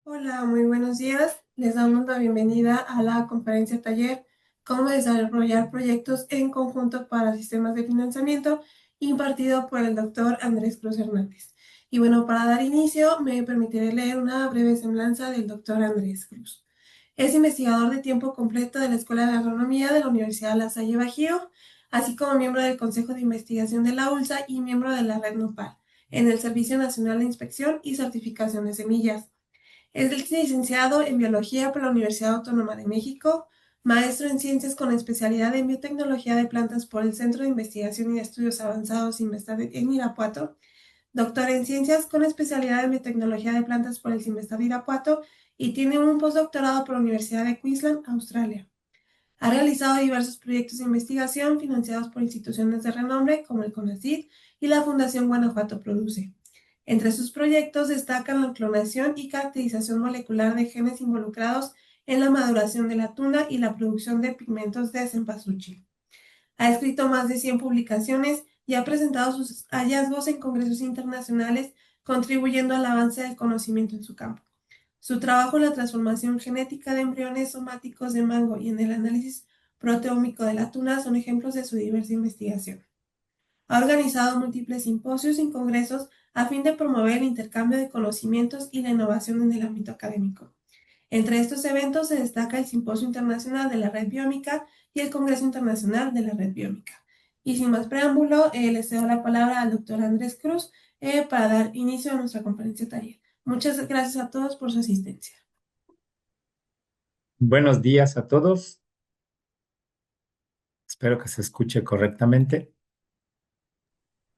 Hola, muy buenos días. Les damos la bienvenida a la conferencia taller Cómo desarrollar proyectos en conjunto para sistemas de financiamiento, impartido por el doctor Andrés Cruz Hernández. Y bueno, para dar inicio, me permitiré leer una breve semblanza del doctor Andrés Cruz. Es investigador de tiempo completo de la Escuela de Agronomía de la Universidad La Salle Bajío, así como miembro del Consejo de Investigación de la ULSA y miembro de la Red NOPAL, en el Servicio Nacional de Inspección y Certificación de Semillas. Es licenciado en Biología por la Universidad Autónoma de México, maestro en Ciencias con especialidad en Biotecnología de Plantas por el Centro de Investigación y Estudios Avanzados Investad en Irapuato, doctor en Ciencias con especialidad en Biotecnología de Plantas por el CIMBESTAB de Irapuato y tiene un postdoctorado por la Universidad de Queensland, Australia. Ha realizado diversos proyectos de investigación financiados por instituciones de renombre como el CONACYT y la Fundación Guanajuato Produce. Entre sus proyectos destacan la clonación y caracterización molecular de genes involucrados en la maduración de la tuna y la producción de pigmentos de cempasúchil. Ha escrito más de 100 publicaciones y ha presentado sus hallazgos en congresos internacionales, contribuyendo al avance del conocimiento en su campo. Su trabajo en la transformación genética de embriones somáticos de mango y en el análisis proteómico de la tuna son ejemplos de su diversa investigación. Ha organizado múltiples simposios y congresos a fin de promover el intercambio de conocimientos y la innovación en el ámbito académico. Entre estos eventos se destaca el Simposio Internacional de la Red Biómica y el Congreso Internacional de la Red Biómica. Y sin más preámbulo, le cedo la palabra al doctor Andrés Cruz para dar inicio a nuestra conferencia taller. Muchas gracias a todos por su asistencia. Buenos días a todos. Espero que se escuche correctamente.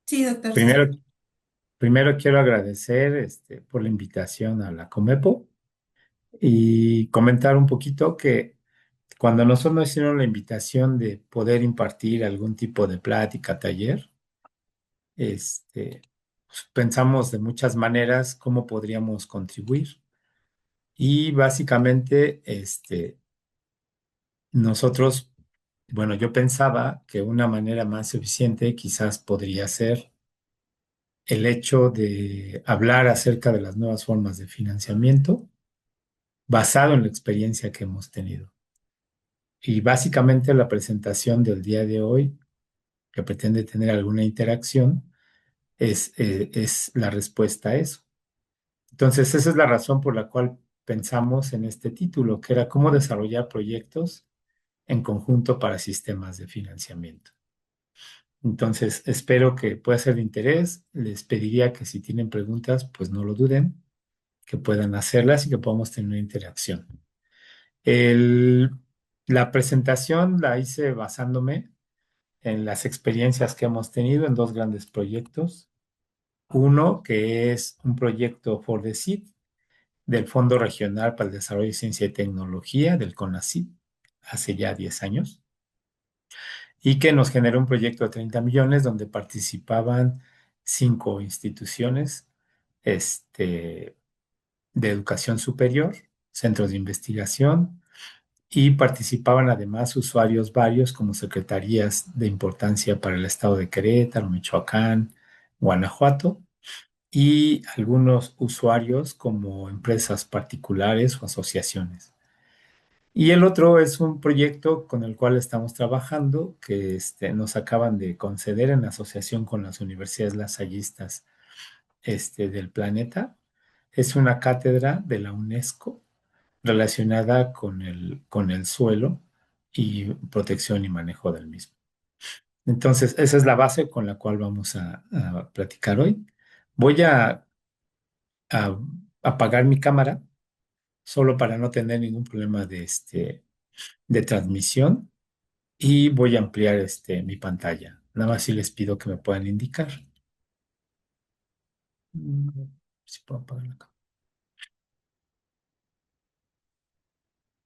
Sí, doctor, sí. Primero, primero quiero agradecer por la invitación a la Comepo y comentar un poquito que cuando nosotros nos hicieron la invitación de poder impartir algún tipo de plática, taller, pues, pensamos de muchas maneras cómo podríamos contribuir. Y básicamente, nosotros, bueno, yo pensaba que una manera más eficiente quizás podría ser el hecho de hablar acerca de las nuevas formas de financiamiento basado en la experiencia que hemos tenido. Y básicamente la presentación del día de hoy, que pretende tener alguna interacción, es la respuesta a eso. Entonces, esa es la razón por la cual pensamos en este título, que era cómo desarrollar proyectos en conjunto para sistemas de financiamiento. Entonces, espero que pueda ser de interés. Les pediría que si tienen preguntas, pues no lo duden, que puedan hacerlas y que podamos tener una interacción. El- la presentación la hice basándome en las experiencias que hemos tenido en dos grandes proyectos. Uno que es un proyecto for the Seed del Fondo Regional para el Desarrollo de Ciencia y Tecnología del CONACYT hace ya 10 años y que nos generó un proyecto de 30 millones donde participaban 5 instituciones de educación superior, centros de investigación, y participaban además usuarios varios como secretarías de importancia para el estado de Querétaro, Michoacán, Guanajuato, y algunos usuarios como empresas particulares o asociaciones. Y el otro es un proyecto con el cual estamos trabajando, que nos acaban de conceder en asociación con las universidades lasallistas del planeta. Es una cátedra de la UNESCO relacionada con el suelo y protección y manejo del mismo. Entonces, esa es la base con la cual vamos a platicar hoy. Voy a apagar mi cámara solo para no tener ningún problema de transmisión y voy a ampliar mi pantalla. Nada más si les pido que me puedan indicar. Mm, Si puedo apagar la cámara.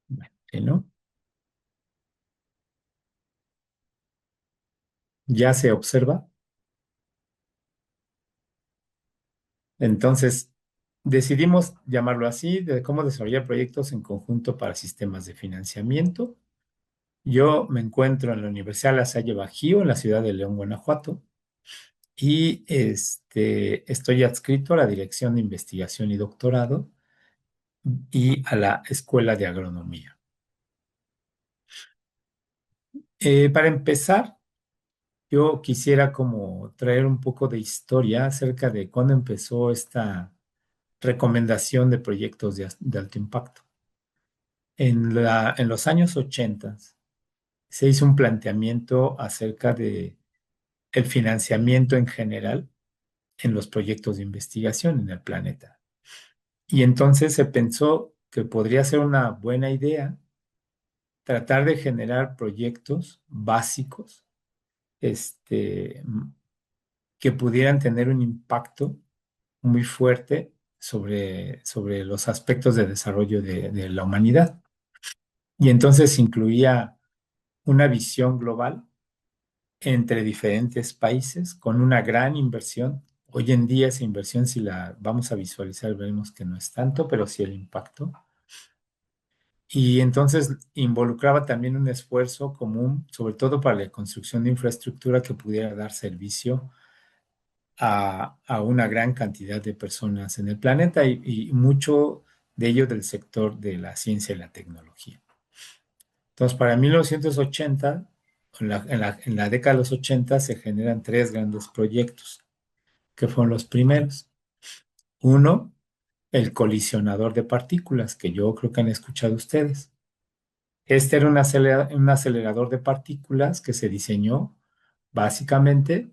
Bueno, si no, ya se observa. Entonces, decidimos llamarlo así, de cómo desarrollar proyectos en conjunto para sistemas de financiamiento. Yo me encuentro en la Universidad La Salle Bajío, en la ciudad de León, Guanajuato, y estoy adscrito a la Dirección de Investigación y Doctorado, y a la Escuela de Agronomía. Para empezar, yo quisiera como traer un poco de historia acerca de cuándo empezó esta recomendación de proyectos de alto impacto. En los años 80 se hizo un planteamiento acerca de el financiamiento en general en los proyectos de investigación en el planeta. Y entonces se pensó que podría ser una buena idea tratar de generar proyectos básicos, este, que pudieran tener un impacto muy fuerte sobre los aspectos de desarrollo de la humanidad. Y entonces incluía una visión global entre diferentes países con una gran inversión. Hoy en día esa inversión, si la vamos a visualizar, veremos que no es tanto, pero sí el impacto. Y entonces involucraba también un esfuerzo común, sobre todo para la construcción de infraestructura que pudiera dar servicio a una gran cantidad de personas en el planeta y mucho de ello del sector de la ciencia y la tecnología. Entonces, para 1980, en la década de los 80, se generan tres grandes proyectos, que fueron los primeros. Uno, el colisionador de partículas, que yo creo que han escuchado ustedes. Este era un acelerador de partículas que se diseñó básicamente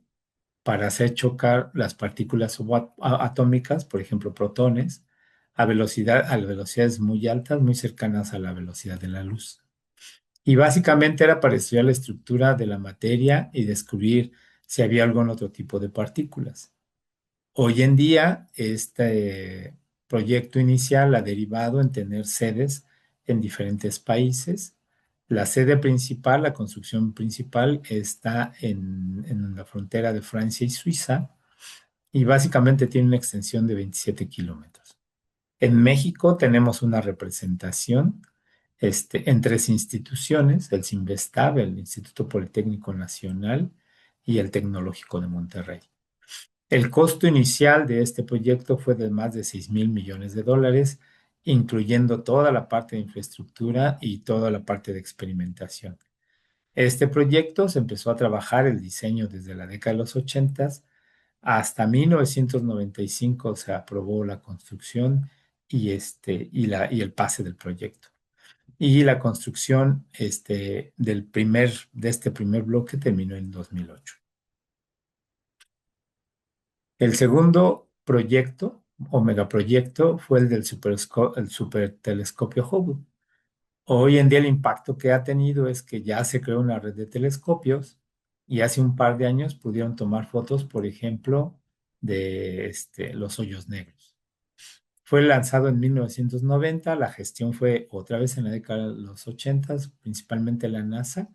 para hacer chocar las partículas subatómicas, por ejemplo, protones, a velocidades muy altas, muy cercanas a la velocidad de la luz. Y básicamente era para estudiar la estructura de la materia y descubrir si había algún otro tipo de partículas. Hoy en día, este proyecto inicial ha derivado en tener sedes en diferentes países. La sede principal, la construcción principal, está en la frontera de Francia y Suiza y básicamente tiene una extensión de 27 kilómetros. En México tenemos una representación en tres instituciones, el CINVESTAB, el Instituto Politécnico Nacional y el Tecnológico de Monterrey. El costo inicial de este proyecto fue de más de 6.000 millones de dólares, incluyendo toda la parte de infraestructura y toda la parte de experimentación. Este proyecto se empezó a trabajar el diseño desde la década de los 80 hasta 1995 se aprobó la construcción y el pase del proyecto. Y la construcción de este primer bloque terminó en 2008. El segundo proyecto o megaproyecto fue el del supertelescopio Hubble. Hoy en día el impacto que ha tenido es que ya se creó una red de telescopios y hace un par de años pudieron tomar fotos, por ejemplo, de los hoyos negros. Fue lanzado en 1990, la gestión fue otra vez en la década de los 80, principalmente la NASA,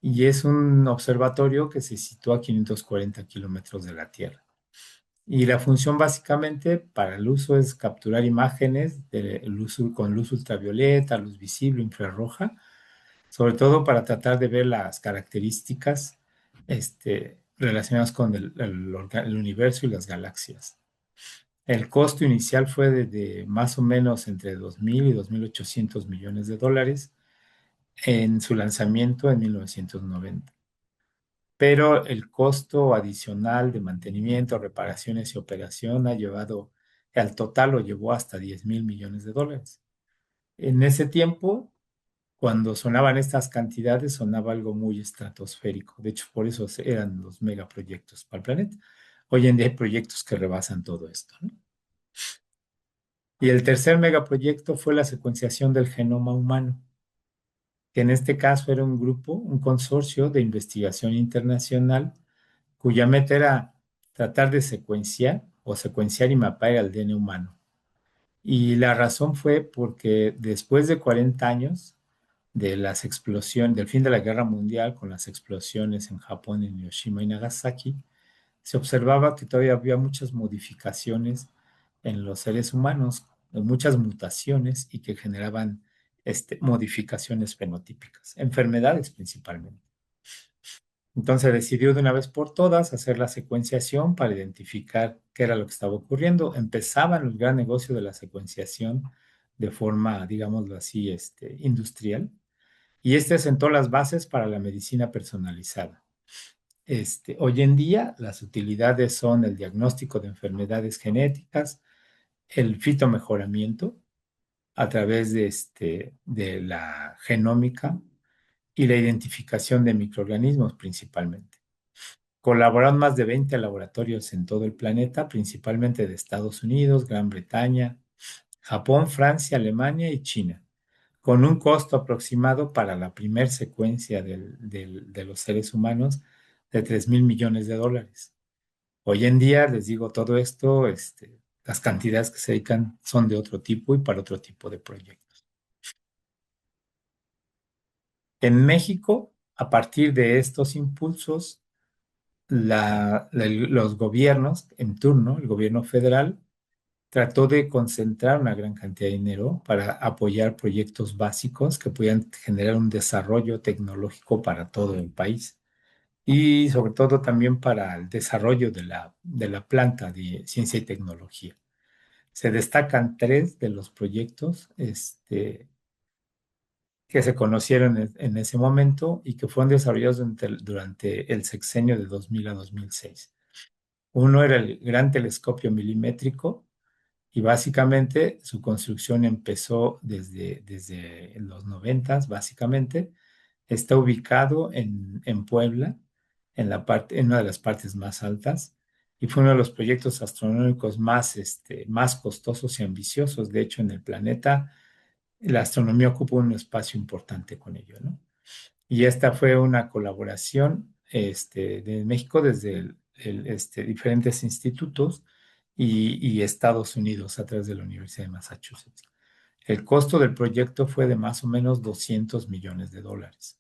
y es un observatorio que se sitúa a 540 kilómetros de la Tierra. Y la función básicamente para el uso es capturar imágenes con luz ultravioleta, luz visible, infrarroja, sobre todo para tratar de ver las características relacionadas con el universo y las galaxias. El costo inicial fue de más o menos entre 2.000 y 2.800 millones de dólares en su lanzamiento en 1990. Pero el costo adicional de mantenimiento, reparaciones y operación al total lo llevó hasta 10.000 millones de dólares. En ese tiempo, cuando sonaban estas cantidades, sonaba algo muy estratosférico. De hecho, por eso eran los megaproyectos para el planeta. Hoy en día hay proyectos que rebasan todo esto, ¿no? Y el tercer megaproyecto fue la secuenciación del genoma humano, que en este caso era un consorcio de investigación internacional cuya meta era tratar de secuenciar y mapear el ADN humano. Y la razón fue porque después de 40 años del fin de la Guerra Mundial, con las explosiones en Japón, en Hiroshima y Nagasaki, se observaba que todavía había muchas modificaciones en los seres humanos, muchas mutaciones y que generaban modificaciones fenotípicas, enfermedades principalmente. Entonces decidió de una vez por todas hacer la secuenciación para identificar qué era lo que estaba ocurriendo. Empezaban el gran negocio de la secuenciación de forma, digámoslo así, industrial. Y este sentó las bases para la medicina personalizada. Hoy en día, las utilidades son el diagnóstico de enfermedades genéticas, el fitomejoramiento a través de la genómica y la identificación de microorganismos principalmente. Colaboran más de 20 laboratorios en todo el planeta, principalmente de Estados Unidos, Gran Bretaña, Japón, Francia, Alemania y China, con un costo aproximado para la primer secuencia de los seres humanos de 3.000 millones de dólares. Hoy en día, les digo todo esto, las cantidades que se dedican son de otro tipo y para otro tipo de proyectos. En México, a partir de estos impulsos, los gobiernos en turno, el gobierno federal, trató de concentrar una gran cantidad de dinero para apoyar proyectos básicos que pudieran generar un desarrollo tecnológico para todo el país y sobre todo también para el desarrollo de la planta de ciencia y tecnología. Se destacan tres de los proyectos que se conocieron en ese momento y que fueron desarrollados durante el sexenio de 2000 a 2006. Uno era el Gran Telescopio Milimétrico y básicamente su construcción empezó desde los noventas, básicamente. Está ubicado en Puebla, en una de las partes más altas, y fue uno de los proyectos astronómicos más costosos y ambiciosos. De hecho, en el planeta, la astronomía ocupa un espacio importante con ello, ¿no? Y esta fue una colaboración de México desde diferentes institutos y Estados Unidos a través de la Universidad de Massachusetts. El costo del proyecto fue de más o menos 200 millones de dólares.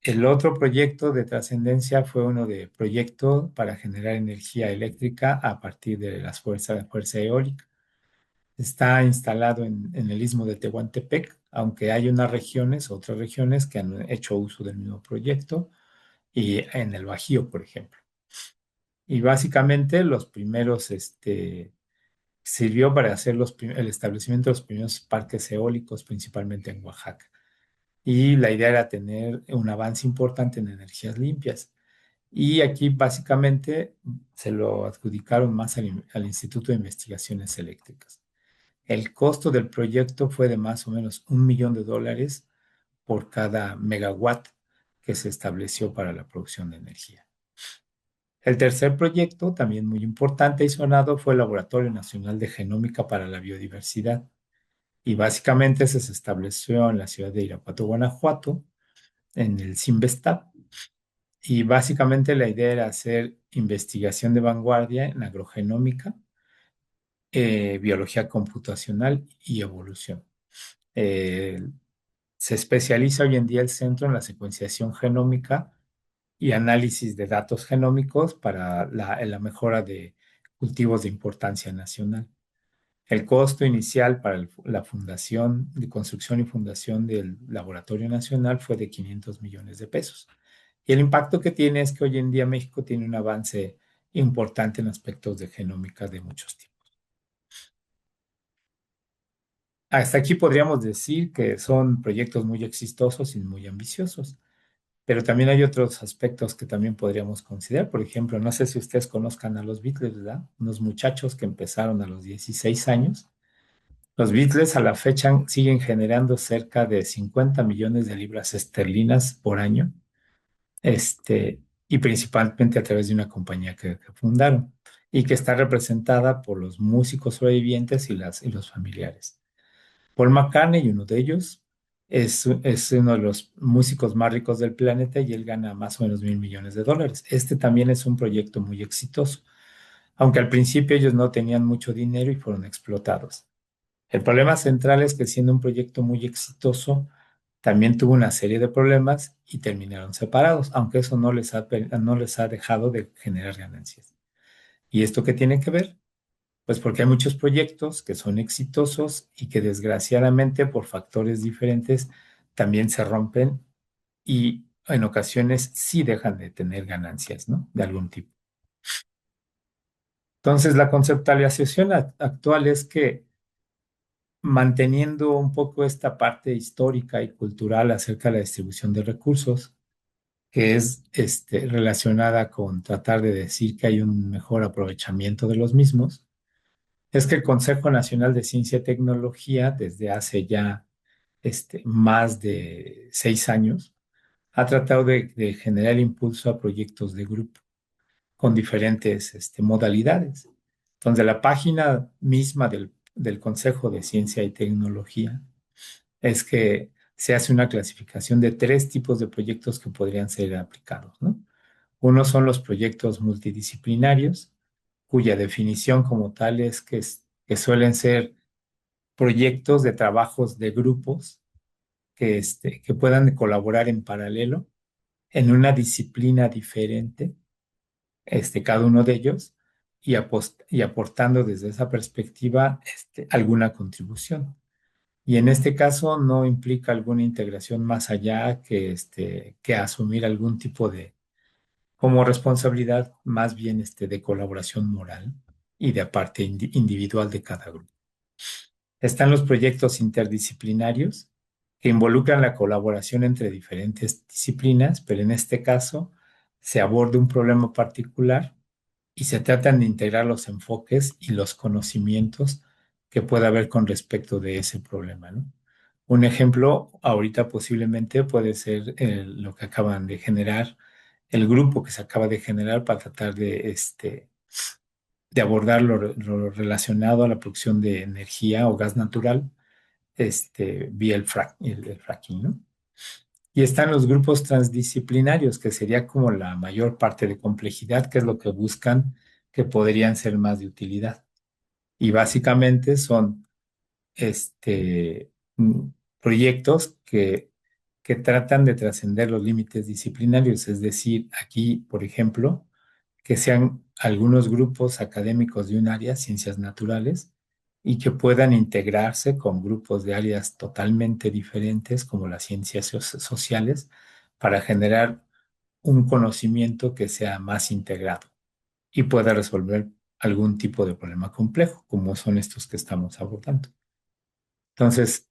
El otro proyecto de trascendencia fue uno de proyecto para generar energía eléctrica a partir de de fuerza eólica. Está instalado en el istmo de Tehuantepec, aunque hay otras regiones que han hecho uso del mismo proyecto, y en el Bajío, por ejemplo. Y básicamente sirvió para hacer el establecimiento de los primeros parques eólicos, principalmente en Oaxaca. Y la idea era tener un avance importante en energías limpias. Y aquí básicamente se lo adjudicaron más al Instituto de Investigaciones Eléctricas. El costo del proyecto fue de más o menos $1 millón por cada megawatt que se estableció para la producción de energía. El tercer proyecto, también muy importante y sonado, fue el Laboratorio Nacional de Genómica para la Biodiversidad. Y básicamente se estableció en la ciudad de Irapuato, Guanajuato, en el CIMBESTAB. Y básicamente la idea era hacer investigación de vanguardia en agrogenómica, biología computacional y evolución. Eh, Se especializa hoy en día el centro en la secuenciación genómica y análisis de datos genómicos para la mejora de cultivos de importancia nacional. El costo inicial para la fundación, de construcción y fundación del Laboratorio Nacional fue de 500 millones de pesos. Y el impacto que tiene es que hoy en día México tiene un avance importante en aspectos de genómica de muchos tipos. Hasta aquí podríamos decir que son proyectos muy exitosos y muy ambiciosos, pero también hay otros aspectos que también podríamos considerar. Por ejemplo, no sé si ustedes conozcan a los Beatles, ¿verdad? Unos muchachos que empezaron a los 16 años. Los Beatles a la fecha siguen generando cerca de 50 millones de libras esterlinas por año, y principalmente a través de una compañía que fundaron y que está representada por los músicos sobrevivientes y los familiares. Paul McCartney, uno de ellos, es uno de los músicos más ricos del planeta y él gana más o menos $1.000 millones. Este también es un proyecto muy exitoso, aunque al principio ellos no tenían mucho dinero y fueron explotados. El problema central es que siendo un proyecto muy exitoso, también tuvo una serie de problemas y terminaron separados, aunque eso no les ha dejado de generar ganancias. ¿Y esto qué tiene que ver? Pues porque hay muchos proyectos que son exitosos y que desgraciadamente por factores diferentes también se rompen y en ocasiones sí dejan de tener ganancias, ¿no? De algún tipo. Entonces, la conceptualización actual es que manteniendo un poco esta parte histórica y cultural acerca de la distribución de recursos, que es relacionada con tratar de decir que hay un mejor aprovechamiento de los mismos, es que el Consejo Nacional de Ciencia y Tecnología, desde hace ya más de 6 años, ha tratado de generar impulso a proyectos de grupo con diferentes modalidades. Entonces, la página misma del Consejo de Ciencia y Tecnología es que se hace una clasificación de tres tipos de proyectos que podrían ser aplicados, ¿no? Uno son los proyectos multidisciplinarios, cuya definición como tal es que suelen ser proyectos de trabajos de grupos que puedan colaborar en paralelo en una disciplina diferente, cada uno de ellos, y aportando desde esa perspectiva alguna contribución. Y en este caso no implica alguna integración más allá que asumir algún tipo de, como responsabilidad, más bien de colaboración moral y de parte individual de cada grupo. Están los proyectos interdisciplinarios que involucran la colaboración entre diferentes disciplinas, pero en este caso se aborda un problema particular y se tratan de integrar los enfoques y los conocimientos que pueda haber con respecto de ese problema, ¿no? Un ejemplo ahorita posiblemente puede ser lo que acaban de generar, el grupo que se acaba de generar para tratar de abordar lo relacionado a la producción de energía o gas natural vía el fracking, ¿no? Y están los grupos transdisciplinarios, que sería como la mayor parte de complejidad, que es lo que buscan que podrían ser más de utilidad. Y básicamente son proyectos que tratan de trascender los límites disciplinarios, es decir, aquí, por ejemplo, que sean algunos grupos académicos de un área, ciencias naturales, y que puedan integrarse con grupos de áreas totalmente diferentes, como las ciencias sociales, para generar un conocimiento que sea más integrado y pueda resolver algún tipo de problema complejo, como son estos que estamos abordando. Entonces,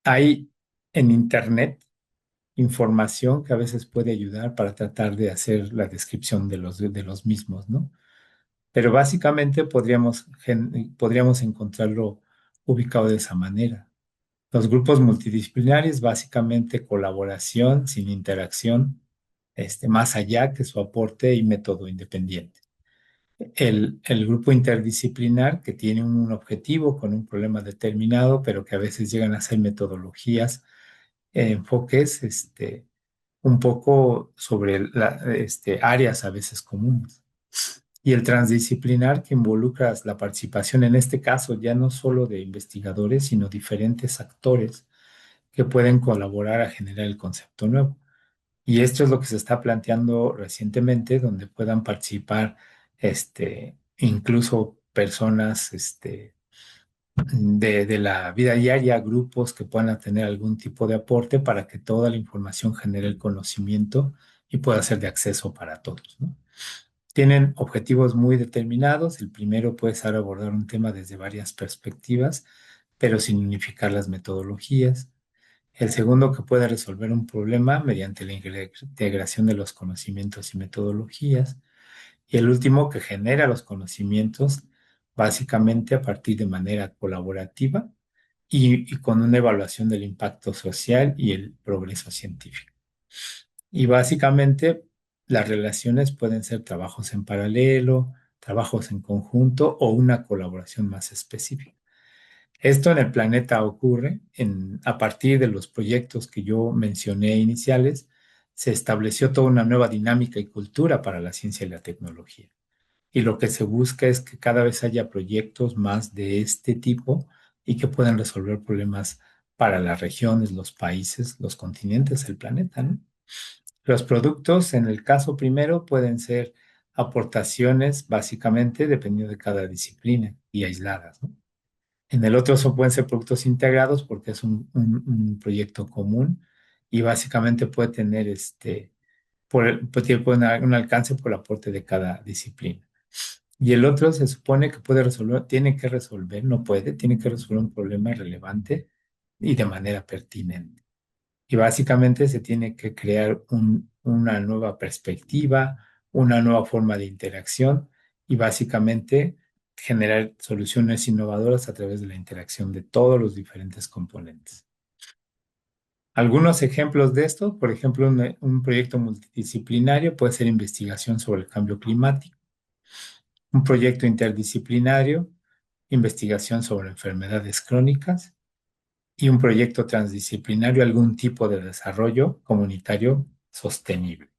hay en Internet información que a veces puede ayudar para tratar de hacer la descripción de los mismos, ¿no? Pero básicamente podríamos encontrarlo ubicado de esa manera. Los grupos multidisciplinarios, básicamente colaboración sin interacción, más allá que su aporte y método independiente. El grupo interdisciplinar que tiene un objetivo con un problema determinado, pero que a veces llegan a ser metodologías, enfoques, un poco sobre áreas a veces comunes. Y el transdisciplinar que involucra la participación, en este caso, ya no solo de investigadores, sino diferentes actores que pueden colaborar a generar el concepto nuevo. Y esto es lo que se está planteando recientemente, donde puedan participar incluso personas de la vida diaria, grupos que puedan tener algún tipo de aporte para que toda la información genere el conocimiento y pueda ser de acceso para todos, ¿no? Tienen objetivos muy determinados. El primero puede ser abordar un tema desde varias perspectivas, pero sin unificar las metodologías. El segundo, que puede resolver un problema mediante la integración de los conocimientos y metodologías. Y el último, que genera los conocimientos básicamente a partir de manera colaborativa y con una evaluación del impacto social y el progreso científico. Y básicamente las relaciones pueden ser trabajos en paralelo, trabajos en conjunto o una colaboración más específica. Esto en el planeta ocurre a partir de los proyectos que yo mencioné iniciales, se estableció toda una nueva dinámica y cultura para la ciencia y la tecnología. Y lo que se busca es que cada vez haya proyectos más de este tipo y que puedan resolver problemas para las regiones, los países, los continentes, el planeta, ¿no? Los productos, en el caso primero, pueden ser aportaciones, básicamente, dependiendo de cada disciplina y aisladas, ¿no? En el otro pueden ser productos integrados porque es un proyecto común y básicamente puede tener puede tener un alcance por el aporte de cada disciplina. y el otro se supone que puede resolver, tiene que resolver, no puede, tiene que resolver un problema relevante y de manera pertinente. Y básicamente se tiene que crear una nueva perspectiva, una nueva forma de interacción y básicamente generar soluciones innovadoras a través de la interacción de todos los diferentes componentes. Algunos ejemplos de esto, por ejemplo, un proyecto multidisciplinario puede ser investigación sobre el cambio climático, un proyecto interdisciplinario, investigación sobre enfermedades crónicas y un proyecto transdisciplinario, algún tipo de desarrollo comunitario sostenible.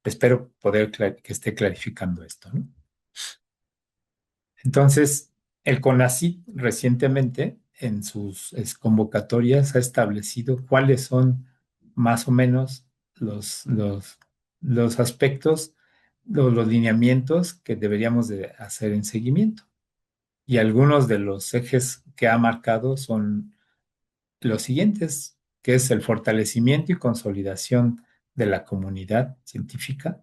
Espero poder que esté clarificando esto, ¿no? Entonces, el CONACYT recientemente en sus convocatorias ha establecido cuáles son más o menos los, los, los aspectos, los lineamientos que deberíamos de hacer en seguimiento. Y algunos de los ejes que ha marcado son los siguientes, que es el fortalecimiento y consolidación de la comunidad científica,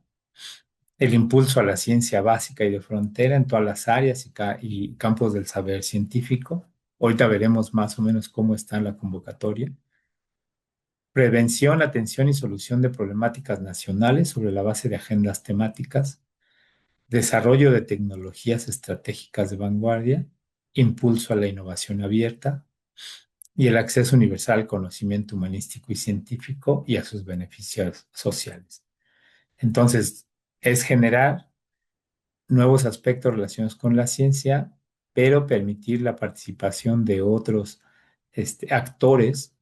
el impulso a la ciencia básica y de frontera en todas las áreas y campos del saber científico. Ahorita veremos más o menos cómo está la convocatoria. Prevención, atención y solución de problemáticas nacionales sobre la base de agendas temáticas. Desarrollo de tecnologías estratégicas de vanguardia. Impulso a la innovación abierta y el acceso universal al conocimiento humanístico y científico y a sus beneficios sociales. Entonces, es generar nuevos aspectos relacionados con la ciencia, pero permitir la participación de otros actores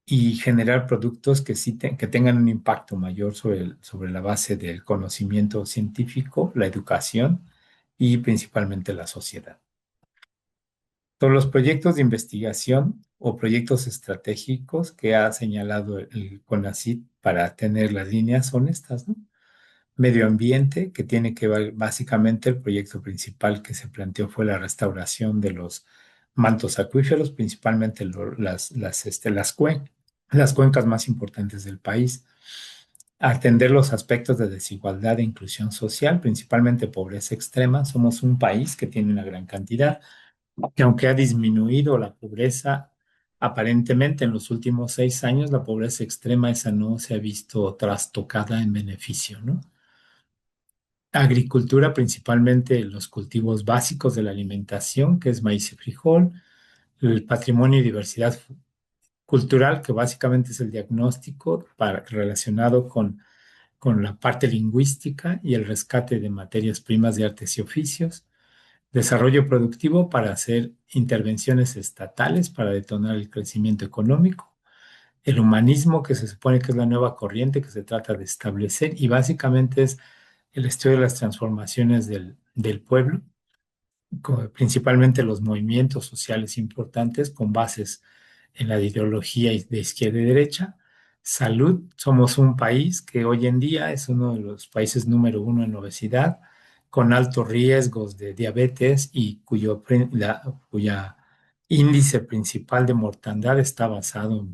y generar productos que, que tengan un impacto mayor sobre la base del conocimiento científico, la educación y principalmente la sociedad. Todos los proyectos de investigación o proyectos estratégicos que ha señalado el CONACYT para tener las líneas son estas, ¿no? Medio ambiente, que tiene que ver básicamente el proyecto principal que se planteó fue la restauración de los mantos acuíferos, principalmente las cuencas más importantes del país. Atender los aspectos de desigualdad e inclusión social, principalmente pobreza extrema. Somos un país que tiene una gran cantidad que aunque ha disminuido la pobreza, aparentemente en los últimos 6 años, la pobreza extrema esa no se ha visto trastocada en beneficio, ¿no? Agricultura, principalmente los cultivos básicos de la alimentación, que es maíz y frijol, el patrimonio y diversidad cultural, que básicamente es el diagnóstico relacionado con la parte lingüística y el rescate de materias primas de artes y oficios, desarrollo productivo para hacer intervenciones estatales para detonar el crecimiento económico, el humanismo, que se supone que es la nueva corriente que se trata de establecer y básicamente es el estudio de las transformaciones del pueblo, principalmente los movimientos sociales importantes con bases en la ideología de izquierda y derecha. Salud, somos un país que hoy en día es uno de los países número uno en obesidad, con altos riesgos de diabetes y cuya índice principal de mortandad está basado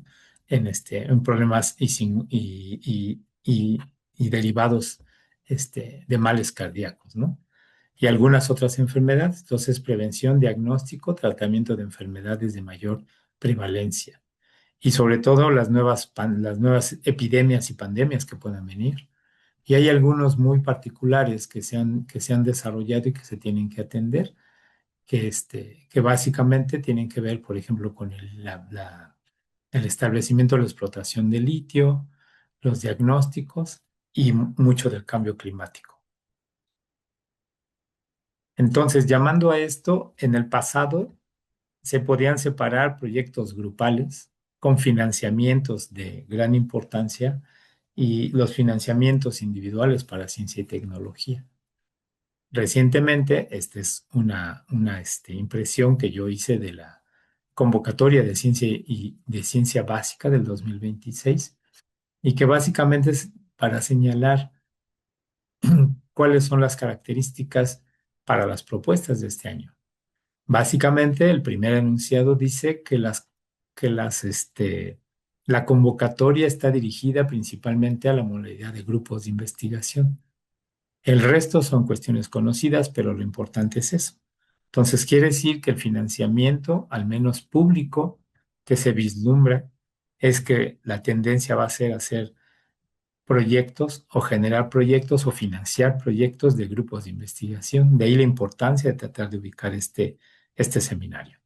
en problemas y derivados de males cardíacos, ¿no? Y algunas otras enfermedades. Entonces, prevención, diagnóstico, tratamiento de enfermedades de mayor prevalencia y sobre todo las nuevas epidemias y pandemias que puedan venir. Y hay algunos muy particulares que se han desarrollado y que se tienen que atender, que básicamente tienen que ver, por ejemplo, con el establecimiento de la explotación de litio, los diagnósticos y mucho del cambio climático. Entonces, llamando a esto, en el pasado se podían separar proyectos grupales con financiamientos de gran importancia y los financiamientos individuales para ciencia y tecnología. Recientemente, esta es una impresión que yo hice de la convocatoria de ciencia y de ciencia básica del 2026 y que básicamente es para señalar cuáles son las características para las propuestas de este año. Básicamente, el primer enunciado dice que la convocatoria está dirigida principalmente a la modalidad de grupos de investigación. El resto son cuestiones conocidas, pero lo importante es eso. Entonces, quiere decir que el financiamiento, al menos público, que se vislumbra, es que la tendencia va a ser hacer proyectos o generar proyectos o financiar proyectos de grupos de investigación. De ahí la importancia de tratar de ubicar este seminario.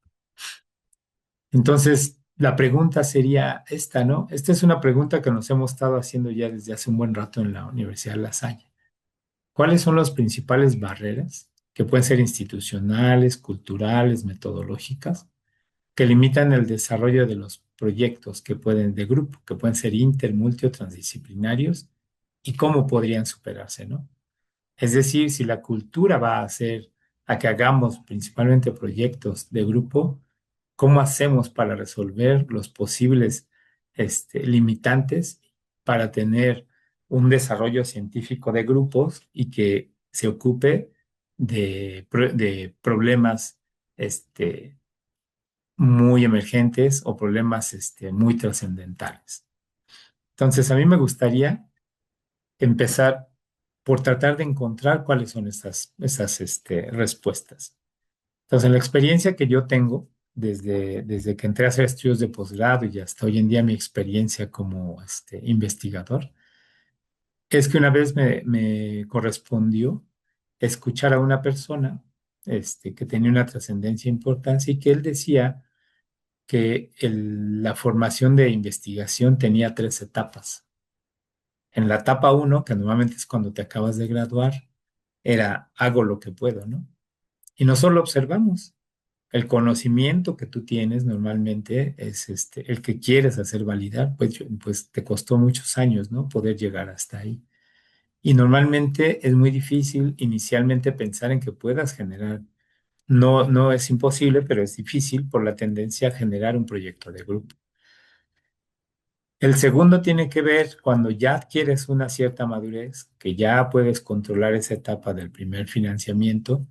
Entonces, la pregunta sería esta, ¿no? Esta es una pregunta que nos hemos estado haciendo ya desde hace un buen rato en la Universidad de La Salle. ¿Cuáles son las principales barreras que pueden ser institucionales, culturales, metodológicas, que limitan el desarrollo de los proyectos que pueden de grupo, que pueden ser inter, multi o transdisciplinarios y cómo podrían superarse, ¿no? Es decir, si la cultura va a hacer a que hagamos principalmente proyectos de grupo, ¿cómo hacemos para resolver los posibles limitantes para tener un desarrollo científico de grupos y que se ocupe de problemas este, muy emergentes o problemas muy trascendentales? Entonces, a mí me gustaría empezar por tratar de encontrar cuáles son esas respuestas. Entonces, en la experiencia que yo tengo, desde que entré a hacer estudios de posgrado y hasta hoy en día mi experiencia como investigador, es que una vez me correspondió escuchar a una persona que tenía una trascendencia importante y que él decía que la formación de investigación tenía tres etapas. En la etapa uno, que normalmente es cuando te acabas de graduar, era hago lo que puedo, ¿no? Y no solo observamos. El conocimiento que tú tienes normalmente es el que quieres hacer validar, pues te costó muchos años, ¿no? Poder llegar hasta ahí. Y normalmente es muy difícil inicialmente pensar en que puedas generar. No, no es imposible, pero es difícil por la tendencia a generar un proyecto de grupo. El segundo tiene que ver cuando ya adquieres una cierta madurez, que ya puedes controlar esa etapa del primer financiamiento,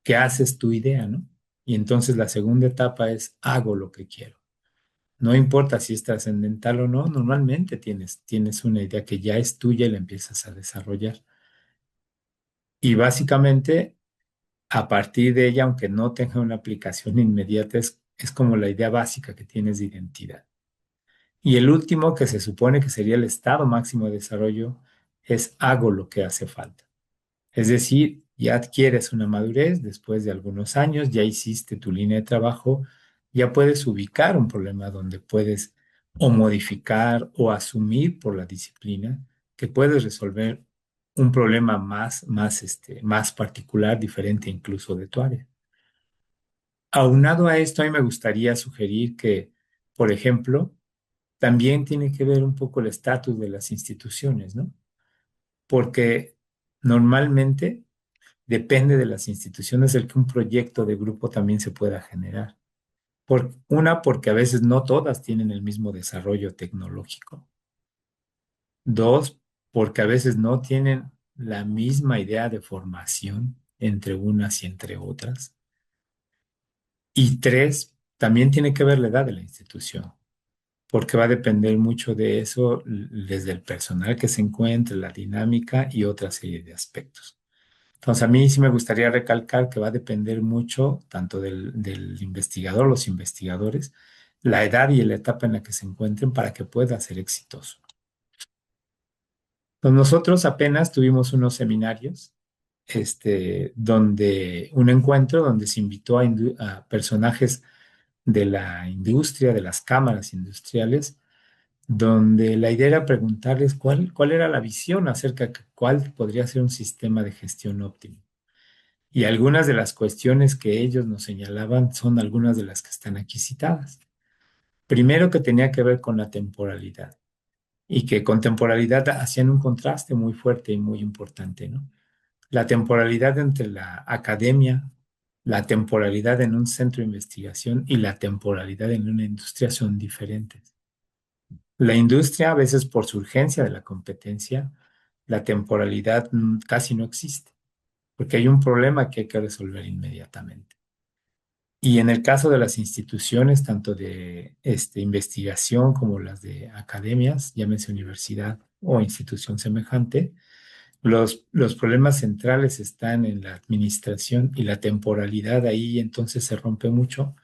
que haces tu idea, ¿no? Y entonces la segunda etapa es hago lo que quiero. No importa si es trascendental o no, normalmente tienes una idea que ya es tuya y la empiezas a desarrollar. Y básicamente, a partir de ella, aunque no tenga una aplicación inmediata, es como la idea básica que tienes de identidad. Y el último, que se supone que sería el estado máximo de desarrollo, es hago lo que hace falta. Es decir, ya adquieres una madurez después de algunos años, ya hiciste tu línea de trabajo, ya puedes ubicar un problema donde puedes o modificar o asumir por la disciplina que puedes resolver un problema más particular, diferente incluso de tu área. Aunado a esto, a mí me gustaría sugerir que, por ejemplo, también tiene que ver un poco el estatus de las instituciones, ¿no? Porque normalmente depende de las instituciones el que un proyecto de grupo también se pueda generar. Porque a veces no todas tienen el mismo desarrollo tecnológico. Dos, porque a veces no tienen la misma idea de formación entre unas y entre otras. Y tres, también tiene que ver la edad de la institución, porque va a depender mucho de eso, desde el personal que se encuentre, la dinámica y otra serie de aspectos. Entonces, a mí sí me gustaría recalcar que va a depender mucho tanto del investigador, los investigadores, la edad y la etapa en la que se encuentren para que pueda ser exitoso. Pues nosotros apenas tuvimos unos seminarios, donde un encuentro donde se invitó a personajes de la industria, de las cámaras industriales, donde la idea era preguntarles cuál era la visión acerca de cuál podría ser un sistema de gestión óptimo. Y algunas de las cuestiones que ellos nos señalaban son algunas de las que están aquí citadas. Primero, que tenía que ver con la temporalidad y que con temporalidad hacían un contraste muy fuerte y muy importante, ¿no? La temporalidad entre la academia, la temporalidad en un centro de investigación y la temporalidad en una industria son diferentes. La industria, a veces por su urgencia de la competencia, la temporalidad casi no existe, porque hay un problema que hay que resolver inmediatamente. Y en el caso de las instituciones, tanto de investigación como las de academias, llámese universidad o institución semejante, Los problemas centrales están en la administración y la temporalidad ahí, entonces se rompe mucho,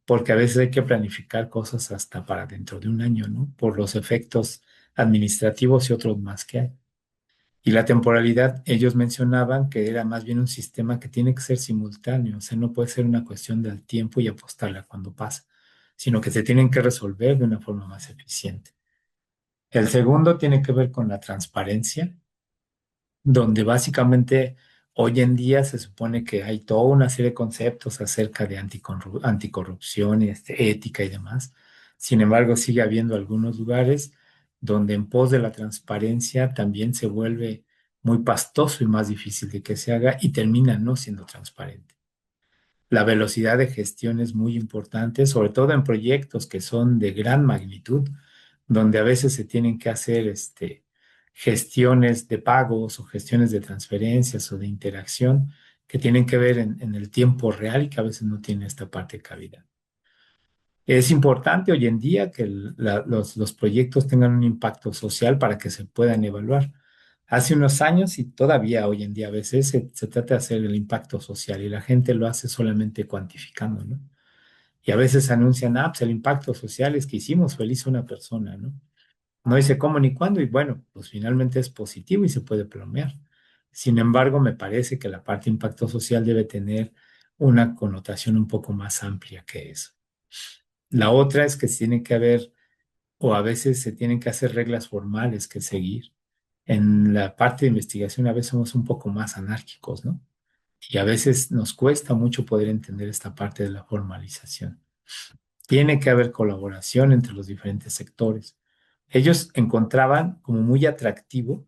porque a veces hay que planificar cosas hasta para dentro de un año, ¿no? Por los efectos administrativos y otros más que hay. Y la temporalidad, ellos mencionaban que era más bien un sistema que tiene que ser simultáneo, o sea, no puede ser una cuestión del tiempo y apostarla cuando pasa, sino que se tienen que resolver de una forma más eficiente. El segundo tiene que ver con la transparencia, donde básicamente hoy en día se supone que hay toda una serie de conceptos acerca de anticorrupción, ética y demás. Sin embargo, sigue habiendo algunos lugares donde en pos de la transparencia también se vuelve muy pastoso y más difícil de que se haga y termina no siendo transparente. La velocidad de gestión es muy importante, sobre todo en proyectos que son de gran magnitud, donde a veces se tienen que hacer gestiones de pagos o gestiones de transferencias o de interacción que tienen que ver en el tiempo real y que a veces no tiene esta parte de calidad. Es importante hoy en día que los proyectos tengan un impacto social para que se puedan evaluar. Hace unos años y todavía hoy en día a veces se trata de hacer el impacto social y la gente lo hace solamente cuantificando, ¿no? Y a veces anuncian, pues el impacto social es que hicimos feliz a una persona, ¿no? No dice cómo ni cuándo y bueno, pues finalmente es positivo y se puede plomear. Sin embargo, me parece que la parte de impacto social debe tener una connotación un poco más amplia que eso. La otra es que tiene que haber, o a veces se tienen que hacer reglas formales que seguir. En la parte de investigación a veces somos un poco más anárquicos, ¿no? Y a veces nos cuesta mucho poder entender esta parte de la formalización. Tiene que haber colaboración entre los diferentes sectores. Ellos encontraban como muy atractivo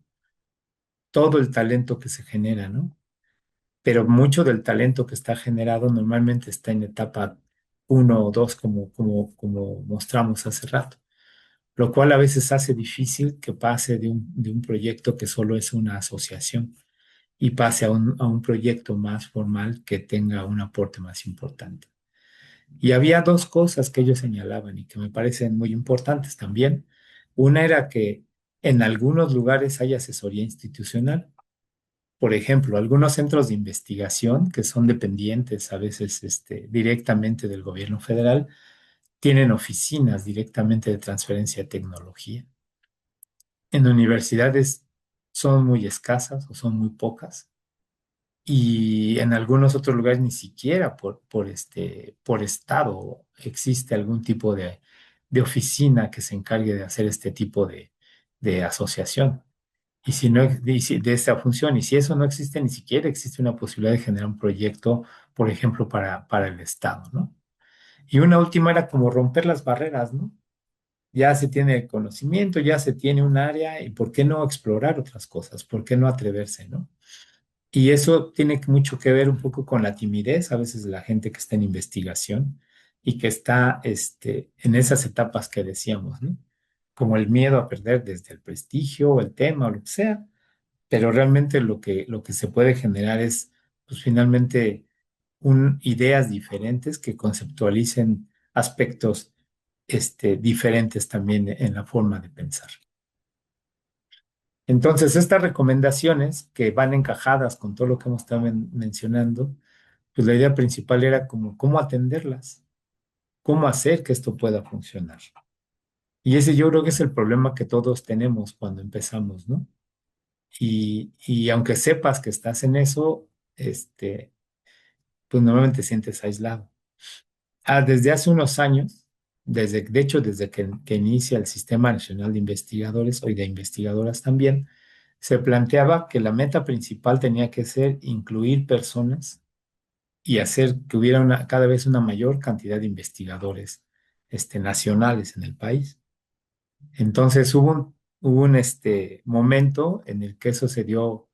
todo el talento que se genera, ¿no? Pero mucho del talento que está generado normalmente está en etapa uno o dos, como mostramos hace rato, lo cual a veces hace difícil que pase de un proyecto que solo es una asociación y pase a un proyecto más formal que tenga un aporte más importante. Y había dos cosas que ellos señalaban y que me parecen muy importantes también. Una era que en algunos lugares hay asesoría institucional. Por ejemplo, algunos centros de investigación que son dependientes a veces directamente del gobierno federal tienen oficinas directamente de transferencia de tecnología. En universidades son muy escasas o son muy pocas y en algunos otros lugares ni siquiera por estado existe algún tipo de oficina que se encargue de hacer este tipo de asociación. Y si no, de esta función, y si eso no existe, ni siquiera existe una posibilidad de generar un proyecto, por ejemplo, para el Estado, ¿no? Y una última era como romper las barreras, ¿no? Ya se tiene el conocimiento, ya se tiene un área, y ¿por qué no explorar otras cosas? ¿Por qué no atreverse, ¿no? Y eso tiene mucho que ver un poco con la timidez, a veces de la gente que está en investigación y que está en esas etapas que decíamos, ¿no? Como el miedo a perder desde el prestigio o el tema o lo que sea, pero realmente lo que se puede generar es, pues finalmente, ideas diferentes que conceptualicen aspectos diferentes también en la forma de pensar. Entonces, estas recomendaciones que van encajadas con todo lo que hemos estado mencionando, pues la idea principal era como cómo atenderlas, cómo hacer que esto pueda funcionar. Y ese yo creo que es el problema que todos tenemos cuando empezamos, ¿no? Y aunque sepas que estás en eso, pues normalmente te sientes aislado. Desde hace unos años, de hecho, desde que inicia el Sistema Nacional de Investigadores, hoy de investigadoras también, se planteaba que la meta principal tenía que ser incluir personas y hacer que hubiera cada vez una mayor cantidad de investigadores nacionales en el país. Entonces hubo un momento en el que eso se dio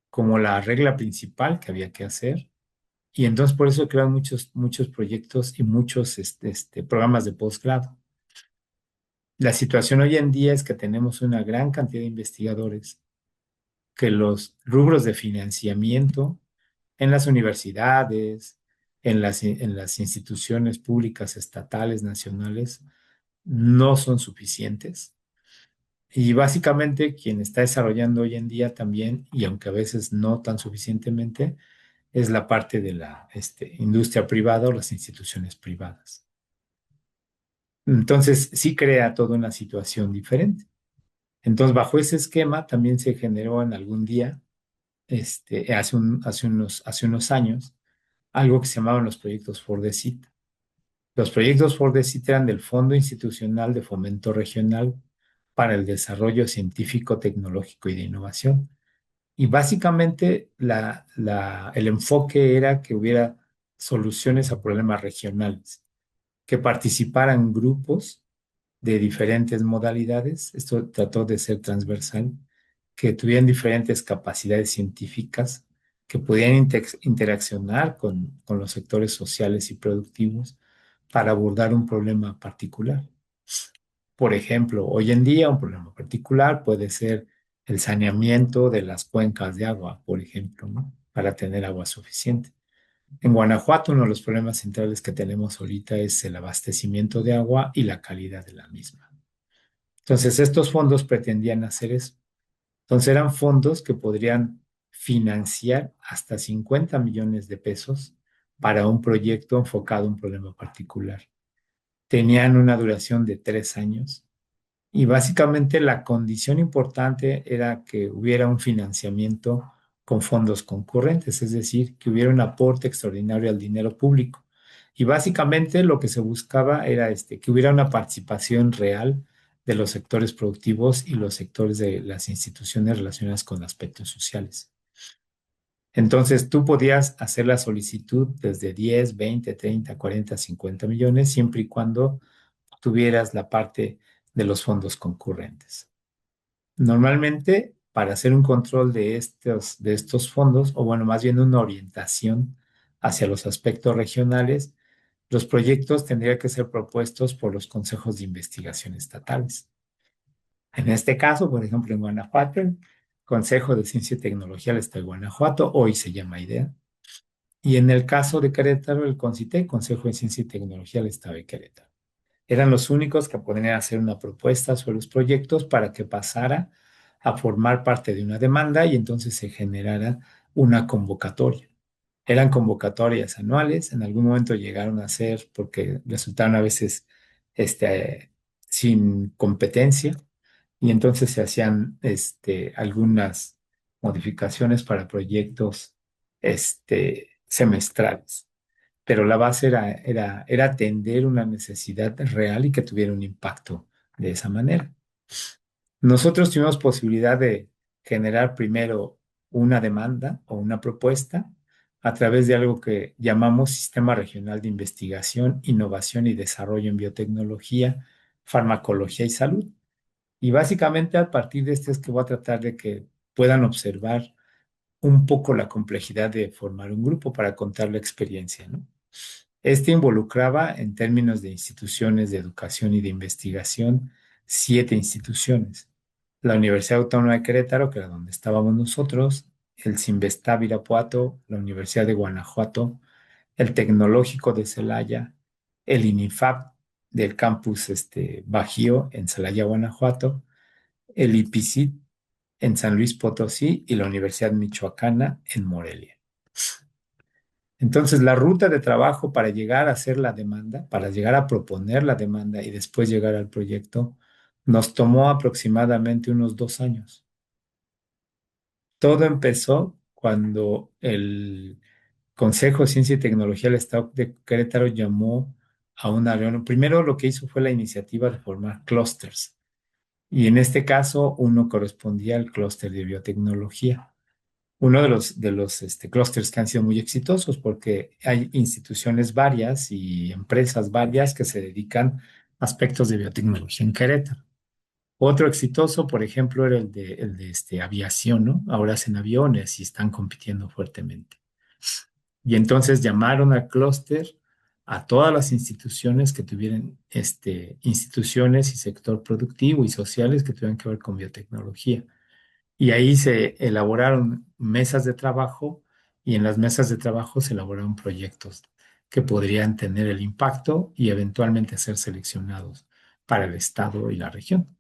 como la regla principal que había que hacer. Y entonces por eso crean muchos proyectos y muchos programas de posgrado. La situación hoy en día es que tenemos una gran cantidad de investigadores, que los rubros de financiamiento en las universidades, en las instituciones públicas, estatales, nacionales, no son suficientes. Y básicamente quien está desarrollando hoy en día también, y aunque a veces no tan suficientemente, es la parte de la industria privada o las instituciones privadas. Entonces, sí crea toda una situación diferente. Entonces, bajo ese esquema también se generó en algún día, hace unos años, algo que se llamaban los proyectos Fordesit. Los proyectos Fordesit eran del Fondo Institucional de Fomento Regional para el Desarrollo Científico, Tecnológico y de Innovación. Y básicamente el enfoque era que hubiera soluciones a problemas regionales, que participaran grupos de diferentes modalidades. Esto trató de ser transversal, que tuvieran diferentes capacidades científicas, que pudieran interaccionar con los sectores sociales y productivos para abordar un problema particular. Por ejemplo, hoy en día un problema particular puede ser el saneamiento de las cuencas de agua, por ejemplo, ¿no? Para tener agua suficiente. En Guanajuato, uno de los problemas centrales que tenemos ahorita es el abastecimiento de agua y la calidad de la misma. Entonces, estos fondos pretendían hacer eso. Entonces, eran fondos que podrían financiar hasta 50 millones de pesos para un proyecto enfocado a un problema particular. Tenían una duración de 3 años y básicamente la condición importante era que hubiera un financiamiento con fondos concurrentes, es decir, que hubiera un aporte extraordinario al dinero público. Y básicamente lo que se buscaba era que hubiera una participación real de los sectores productivos y los sectores de las instituciones relacionadas con aspectos sociales. Entonces, tú podías hacer la solicitud desde 10, 20, 30, 40, 50 millones, siempre y cuando tuvieras la parte de los fondos concurrentes. Normalmente, para hacer un control de estos fondos, o bueno, más bien una orientación hacia los aspectos regionales, los proyectos tendrían que ser propuestos por los consejos de investigación estatales. En este caso, por ejemplo, en Guanajuato, el Consejo de Ciencia y Tecnología del Estado de Guanajuato, hoy se llama IDEA, y en el caso de Querétaro, el CONCITEC, Consejo de Ciencia y Tecnología del Estado de Querétaro. Eran los únicos que podrían hacer una propuesta sobre los proyectos para que pasara a formar parte de una demanda y entonces se generara una convocatoria. Eran convocatorias anuales, en algún momento llegaron a ser, porque resultaron a veces sin competencia, y entonces se hacían algunas modificaciones para proyectos semestrales, pero la base era atender una necesidad real y que tuviera un impacto de esa manera. Nosotros tuvimos posibilidad de generar primero una demanda o una propuesta a través de algo que llamamos Sistema Regional de Investigación, Innovación y Desarrollo en Biotecnología, Farmacología y Salud. Y básicamente a partir de esto es que voy a tratar de que puedan observar un poco la complejidad de formar un grupo para contar la experiencia, ¿no? Este involucraba, en términos de instituciones de educación y de investigación, 7 instituciones. La Universidad Autónoma de Querétaro, que era donde estábamos nosotros, el Cinvestav Irapuato, la Universidad de Guanajuato, el Tecnológico de Celaya, el INIFAP del campus Bajío en Celaya, Guanajuato, el IPICIT en San Luis Potosí y la Universidad Michoacana en Morelia. Entonces, la ruta de trabajo para llegar a hacer la demanda, para llegar a proponer la demanda y después llegar al proyecto, nos tomó aproximadamente unos 2 años. Todo empezó cuando el Consejo de Ciencia y Tecnología del Estado de Querétaro llamó a una reunión. Primero lo que hizo fue la iniciativa de formar clústeres. Y en este caso, uno correspondía al clúster de biotecnología. Uno de los clústeres que han sido muy exitosos porque hay instituciones varias y empresas varias que se dedican a aspectos de biotecnología en Querétaro. Otro exitoso, por ejemplo, era el de aviación, ¿no? Ahora hacen aviones y están compitiendo fuertemente. Y entonces llamaron al clúster a todas las instituciones que tuvieran, instituciones y sector productivo y sociales que tuvieran que ver con biotecnología. Y ahí se elaboraron mesas de trabajo y en las mesas de trabajo se elaboraron proyectos que podrían tener el impacto y eventualmente ser seleccionados para el estado y la región.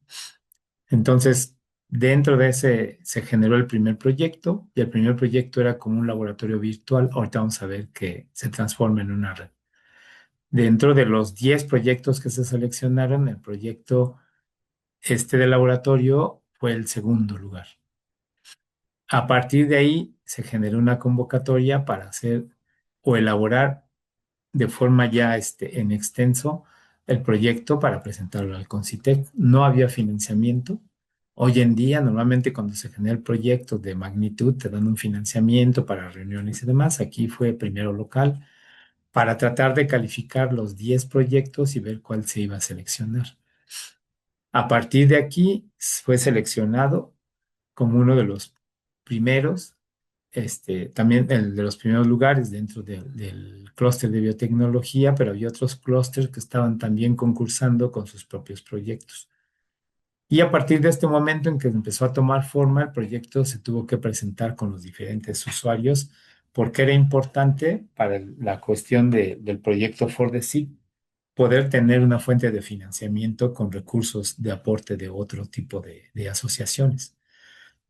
Entonces, dentro de ese se generó el primer proyecto y el primer proyecto era como un laboratorio virtual. Ahorita vamos a ver que se transforma en una red. Dentro de los 10 proyectos que se seleccionaron, el proyecto este de laboratorio fue el segundo lugar. A partir de ahí se generó una convocatoria para hacer o elaborar de forma ya en extenso el proyecto para presentarlo al Concitec. No había financiamiento. Hoy en día, normalmente cuando se genera el proyecto de magnitud, te dan un financiamiento para reuniones y demás. Aquí fue primero local para tratar de calificar los 10 proyectos y ver cuál se iba a seleccionar. A partir de aquí fue seleccionado como uno de los primeros, también el de los primeros lugares dentro del clúster de biotecnología, pero había otros clústeres que estaban también concursando con sus propios proyectos. Y a partir de este momento en que empezó a tomar forma, el proyecto se tuvo que presentar con los diferentes usuarios porque era importante para la cuestión del proyecto For the Seed poder tener una fuente de financiamiento con recursos de aporte de otro tipo de asociaciones.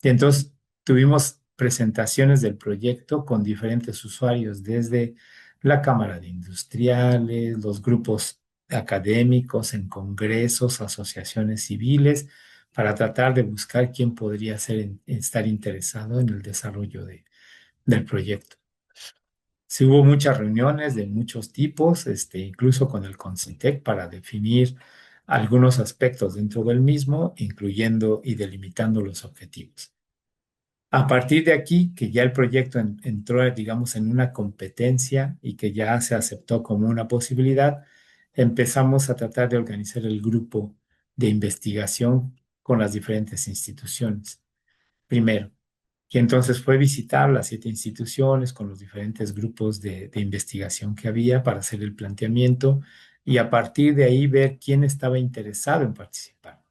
Y entonces tuvimos presentaciones del proyecto con diferentes usuarios, desde la Cámara de Industriales, los grupos académicos en congresos, asociaciones civiles, para tratar de buscar quién podría estar interesado en el desarrollo del proyecto. Sí hubo muchas reuniones de muchos tipos, incluso con el CONCITEC para definir algunos aspectos dentro del mismo, incluyendo y delimitando los objetivos. A partir de aquí, que ya el proyecto entró, digamos, en una competencia y que ya se aceptó como una posibilidad, empezamos a tratar de organizar el grupo de investigación con las diferentes instituciones. Primero, y entonces fue visitar las 7 instituciones con los diferentes grupos de investigación que había para hacer el planteamiento y a partir de ahí ver quién estaba interesado en participar.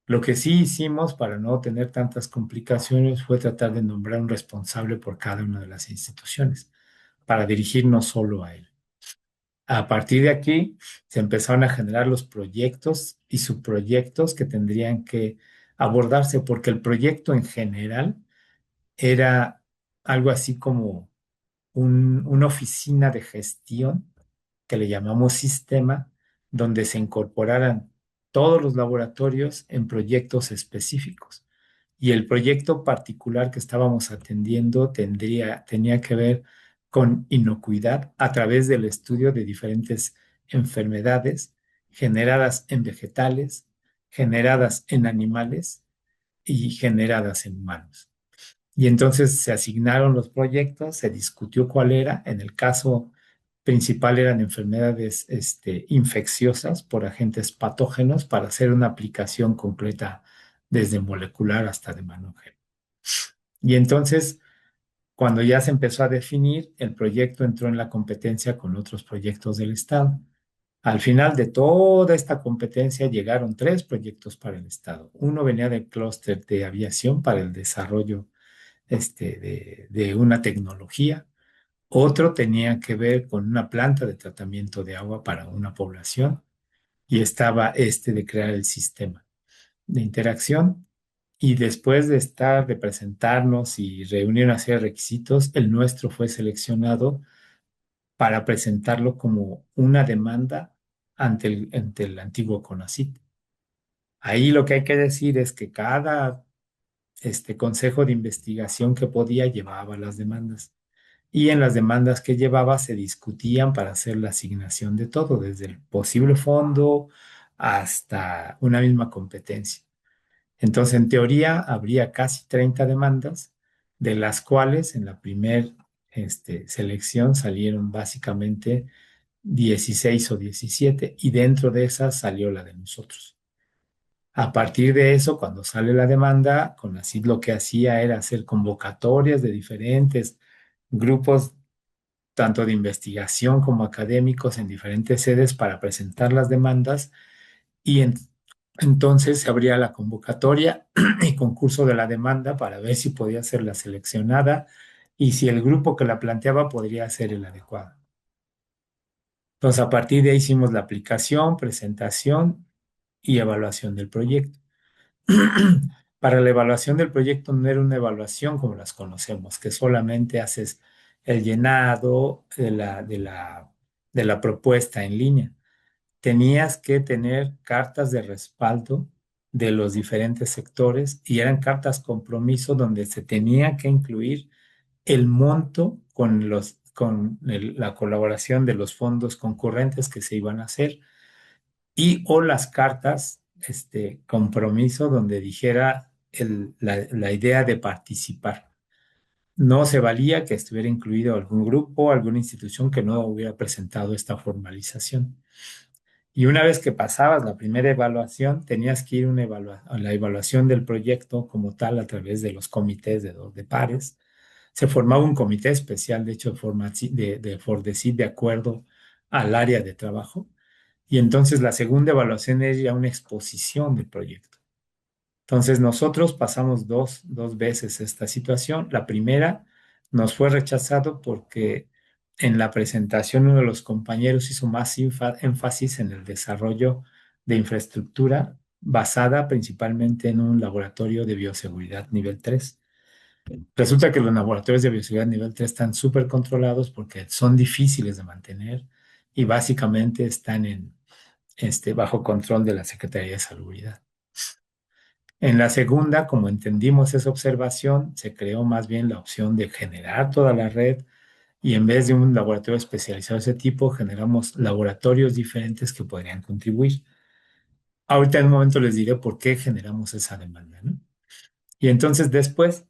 Lo que sí hicimos para no tener tantas complicaciones fue tratar de nombrar un responsable por cada una de las instituciones, para dirigirnos solo a él. A partir de aquí se empezaron a generar los proyectos y subproyectos que tendrían que abordarse, porque el proyecto en general era algo así como una oficina de gestión que le llamamos sistema, donde se incorporaran todos los laboratorios en proyectos específicos. Y el proyecto particular que estábamos atendiendo tenía que ver con inocuidad a través del estudio de diferentes enfermedades generadas en vegetales, generadas en animales y generadas en humanos. Y entonces se asignaron los proyectos, se discutió cuál era. En el caso principal eran enfermedades infecciosas por agentes patógenos para hacer una aplicación completa desde molecular hasta de manejo. Y entonces, cuando ya se empezó a definir, el proyecto entró en la competencia con otros proyectos del Estado. Al final de toda esta competencia llegaron 3 proyectos para el Estado. Uno venía del clúster de aviación para el desarrollo de una tecnología. Otro tenía que ver con una planta de tratamiento de agua para una población y estaba de crear el sistema de interacción. Y después de presentarnos y reunir una serie de requisitos, el nuestro fue seleccionado para presentarlo como una demanda ante el antiguo CONACYT. Ahí lo que hay que decir es que cada consejo de investigación que podía llevaba las demandas. Y en las demandas que llevaba se discutían para hacer la asignación de todo, desde el posible fondo hasta una misma competencia. Entonces, en teoría, habría casi 30 demandas, de las cuales en la primera selección salieron básicamente 16 o 17, y dentro de esas salió la de nosotros. A partir de eso, cuando sale la demanda, CONACYT lo que hacía era hacer convocatorias de diferentes grupos, tanto de investigación como académicos, en diferentes sedes para presentar las demandas y entonces se abría la convocatoria y concurso de la demanda para ver si podía ser la seleccionada y si el grupo que la planteaba podría ser el adecuado. Entonces, a partir de ahí hicimos la aplicación, presentación y evaluación del proyecto. Para la evaluación del proyecto no era una evaluación como las conocemos, que solamente haces el llenado de la propuesta en línea. Tenías que tener cartas de respaldo de los diferentes sectores y eran cartas compromiso donde se tenía que incluir el monto con la colaboración de los fondos concurrentes que se iban a hacer y o las cartas, compromiso donde dijera la idea de participar. No se valía que estuviera incluido algún grupo, alguna institución que no hubiera presentado esta formalización. Y una vez que pasabas la primera evaluación, tenías que ir a la evaluación del proyecto como tal a través de los comités de pares. Se formaba un comité especial, de hecho, de Fordecid, de acuerdo al área de trabajo. Y entonces la segunda evaluación es ya una exposición del proyecto. Entonces nosotros pasamos dos veces esta situación. La primera nos fue rechazado porque en la presentación uno de los compañeros hizo más énfasis en el desarrollo de infraestructura basada principalmente en un laboratorio de bioseguridad nivel 3. Resulta que los laboratorios de bioseguridad nivel 3 están súper controlados porque son difíciles de mantener y básicamente están bajo control de la Secretaría de Salubridad. En la segunda, como entendimos esa observación, se creó más bien la opción de generar toda la red y en vez de un laboratorio especializado de ese tipo, generamos laboratorios diferentes que podrían contribuir. Ahorita en un momento les diré por qué generamos esa demanda, ¿no? Y entonces después,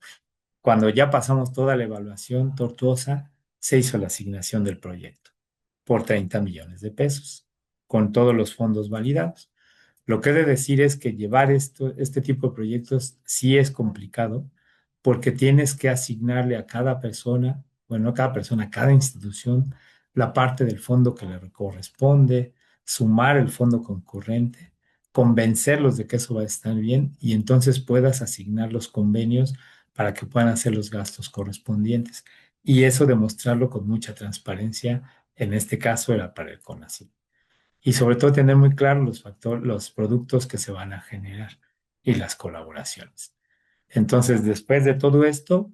cuando ya pasamos toda la evaluación tortuosa, se hizo la asignación del proyecto por 30 millones de pesos, con todos los fondos validados. Lo que he de decir es que llevar este tipo de proyectos sí es complicado porque tienes que asignarle a cada persona, bueno, no a cada persona, a cada institución, la parte del fondo que le corresponde, sumar el fondo concurrente, convencerlos de que eso va a estar bien y entonces puedas asignar los convenios para que puedan hacer los gastos correspondientes. Y eso demostrarlo con mucha transparencia, en este caso era para el CONACYT y sobre todo tener muy claro los productos que se van a generar y las colaboraciones. Entonces, después de todo esto,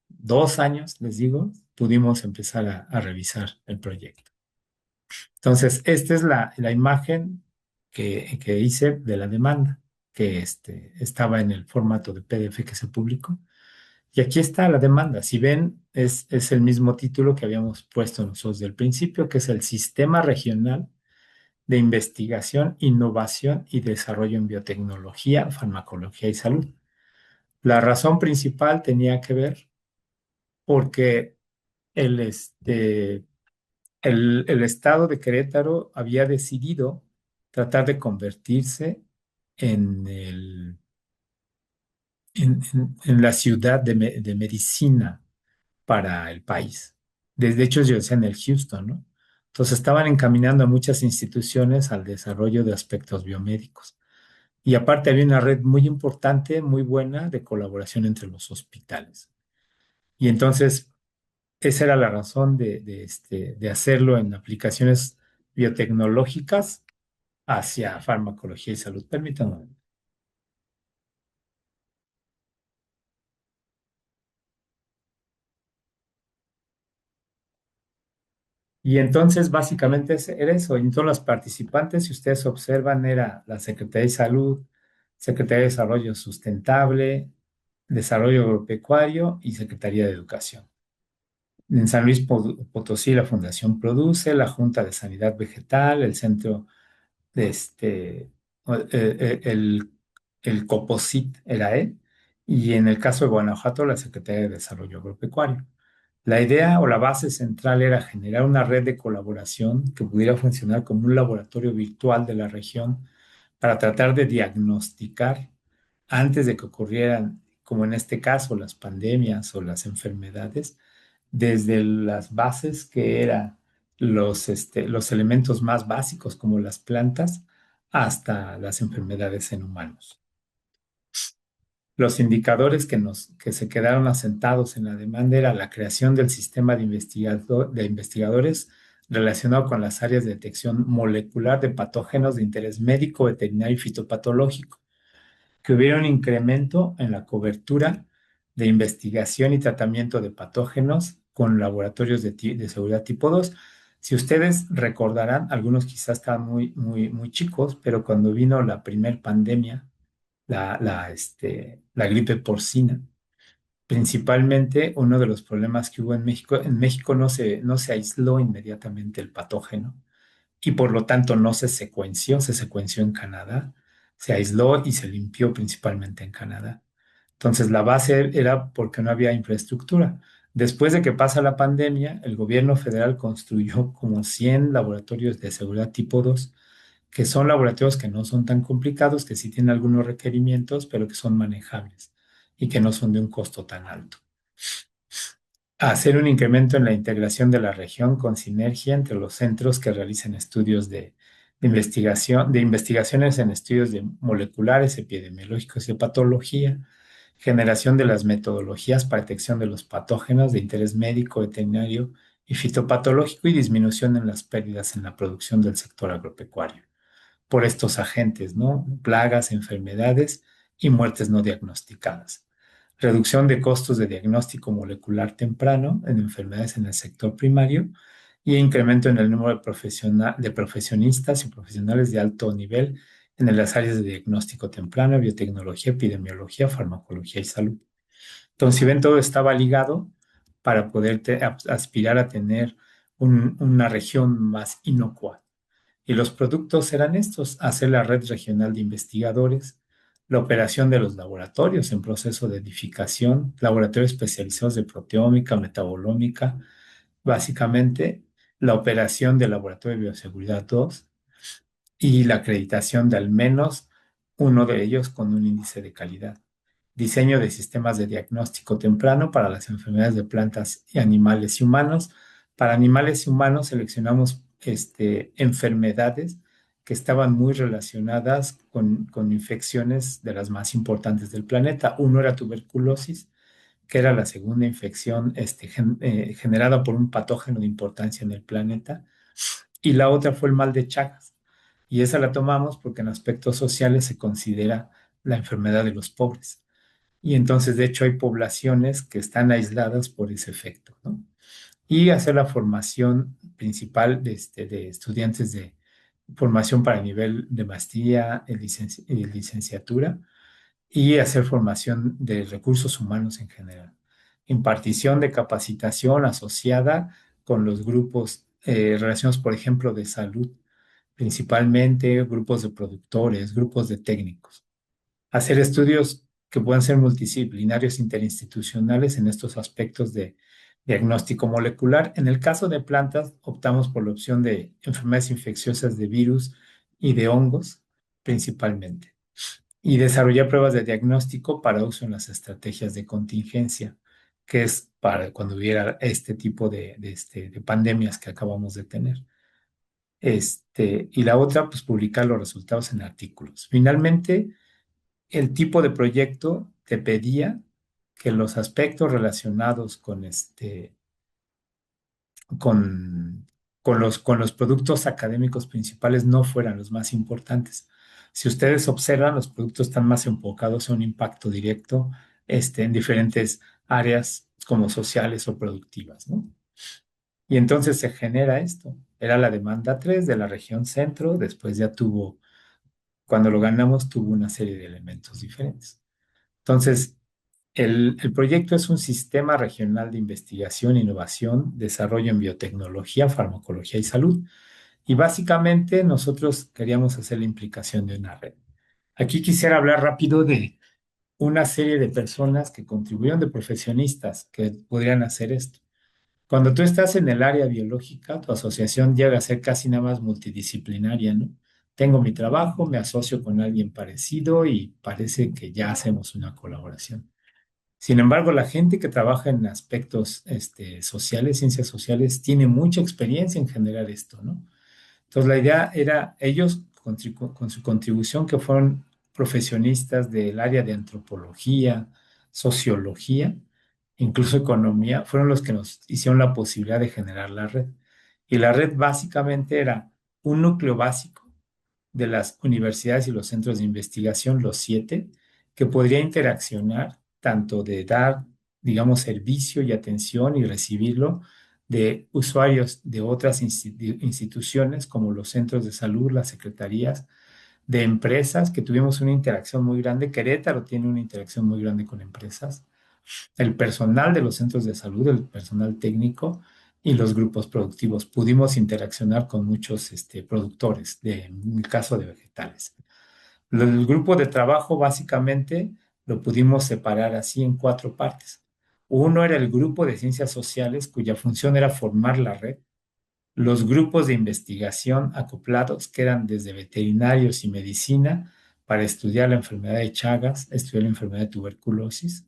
2 años, les digo, pudimos empezar a revisar el proyecto. Entonces, esta es la imagen que hice de la demanda, que estaba en el formato de PDF que se publicó. Y aquí está la demanda. Si ven, es el mismo título que habíamos puesto nosotros del principio, que es el Sistema Regional de Investigación, Innovación y Desarrollo en Biotecnología, Farmacología y Salud. La razón principal tenía que ver porque el, este, el estado de Querétaro había decidido tratar de convertirse en, en la ciudad de medicina para el país. Desde hecho, ellos decían el Houston, ¿no? Entonces estaban encaminando a muchas instituciones al desarrollo de aspectos biomédicos. Y aparte había una red muy importante, muy buena de colaboración entre los hospitales. Y entonces esa era la razón de hacerlo en aplicaciones biotecnológicas hacia farmacología y salud. Permítanme. Y entonces básicamente era eso. Y todos los participantes, si ustedes observan, era la Secretaría de Salud, Secretaría de Desarrollo Sustentable, Desarrollo Agropecuario y Secretaría de Educación. En San Luis Potosí, la Fundación Produce, la Junta de Sanidad Vegetal, el Centro de el COPOSIT era él, y en el caso de Guanajuato, la Secretaría de Desarrollo Agropecuario. La idea o la base central era generar una red de colaboración que pudiera funcionar como un laboratorio virtual de la región para tratar de diagnosticar antes de que ocurrieran, como en este caso, las pandemias o las enfermedades, desde las bases que eran los elementos más básicos como las plantas hasta las enfermedades en humanos. Los indicadores que se quedaron asentados en la demanda era la creación del sistema de investigadores relacionado con las áreas de detección molecular de patógenos de interés médico, veterinario y fitopatológico. que hubiera un incremento en la cobertura de investigación y tratamiento de patógenos con laboratorios de seguridad tipo 2. Si ustedes recordarán, algunos quizás estaban muy chicos, pero cuando vino la primer pandemia, la gripe porcina, principalmente uno de los problemas que hubo en México no se aisló inmediatamente el patógeno y por lo tanto no se secuenció en Canadá, se aisló y se limpió principalmente en Canadá. Entonces la base era porque no había infraestructura. Después de que pasa la pandemia, el gobierno federal construyó como 100 laboratorios de seguridad tipo 2, que son laboratorios que no son tan complicados, que sí tienen algunos requerimientos, pero que son manejables y que no son de un costo tan alto. Hacer un incremento en la integración de la región con sinergia entre los centros que realicen estudios de investigación, de investigaciones en estudios de moleculares, epidemiológicos y de patología, generación de las metodologías para detección de los patógenos de interés médico, veterinario y fitopatológico y disminución en las pérdidas en la producción del sector agropecuario por estos agentes, ¿no? Plagas, enfermedades y muertes no diagnosticadas. Reducción de costos de diagnóstico molecular temprano en enfermedades en el sector primario y incremento en el número de profesionistas y profesionales de alto nivel en las áreas de diagnóstico temprano, biotecnología, epidemiología, farmacología y salud. Entonces, si ven, todo estaba ligado para poder aspirar a tener una región más inocua. Y los productos eran estos: hacer la red regional de investigadores, la operación de los laboratorios en proceso de edificación, laboratorios especializados de proteómica, metabolómica, básicamente la operación del laboratorio de bioseguridad 2 y la acreditación de al menos uno de ellos con un índice de calidad. Diseño de sistemas de diagnóstico temprano para las enfermedades de plantas y animales y humanos. Para animales y humanos seleccionamos enfermedades que estaban muy relacionadas con infecciones de las más importantes del planeta. Uno era tuberculosis, que era la segunda infección generada por un patógeno de importancia en el planeta, y la otra fue el mal de Chagas. Y esa la tomamos porque en aspectos sociales se considera la enfermedad de los pobres. Y entonces, de hecho, hay poblaciones que están aisladas por ese efecto, ¿no? Y hacer la formación principal de estudiantes de formación para nivel de maestría y licenciatura, y hacer formación de recursos humanos en general. Impartición de capacitación asociada con los grupos relacionados, por ejemplo, de salud, principalmente grupos de productores, grupos de técnicos. Hacer estudios que puedan ser multidisciplinarios interinstitucionales en estos aspectos de diagnóstico molecular. En el caso de plantas, optamos por la opción de enfermedades infecciosas de virus y de hongos, principalmente. Y desarrollar pruebas de diagnóstico para uso en las estrategias de contingencia, que es para cuando hubiera este tipo de pandemias que acabamos de tener. Y la otra, pues publicar los resultados en artículos. Finalmente, el tipo de proyecto te pedía que los aspectos relacionados con, con los productos académicos principales no fueran los más importantes. Si ustedes observan, los productos están más enfocados a un impacto directo en diferentes áreas como sociales o productivas, ¿no? Y entonces se genera esto. Era la demanda 3 de la región centro, después ya tuvo, cuando lo ganamos, tuvo una serie de elementos diferentes. Entonces, el proyecto es un sistema regional de investigación, innovación, desarrollo en biotecnología, farmacología y salud. Y básicamente nosotros queríamos hacer la implicación de una red. Aquí quisiera hablar rápido de una serie de personas que contribuyeron, de profesionistas que podrían hacer esto. Cuando tú estás en el área biológica, tu asociación llega a ser casi nada más multidisciplinaria, ¿no? Tengo mi trabajo, me asocio con alguien parecido y parece que ya hacemos una colaboración. Sin embargo, la gente que trabaja en aspectos sociales, ciencias sociales, tiene mucha experiencia en generar esto, ¿no? Entonces, la idea era ellos, con su contribución, que fueron profesionistas del área de antropología, sociología, incluso economía, fueron los que nos hicieron la posibilidad de generar la red. Y la red básicamente era un núcleo básico de las universidades y los centros de investigación, los 7, que podría interaccionar tanto de dar, digamos, servicio y atención y recibirlo de usuarios de otras instituciones como los centros de salud, las secretarías, de empresas, que tuvimos una interacción muy grande. Querétaro tiene una interacción muy grande con empresas, el personal de los centros de salud, el personal técnico y los grupos productivos. Pudimos interaccionar con muchos productores, en el caso de vegetales. El grupo de trabajo básicamente lo pudimos separar así en cuatro partes. Uno era el grupo de ciencias sociales, cuya función era formar la red. Los grupos de investigación acoplados, que eran desde veterinarios y medicina, para estudiar la enfermedad de Chagas, estudiar la enfermedad de tuberculosis,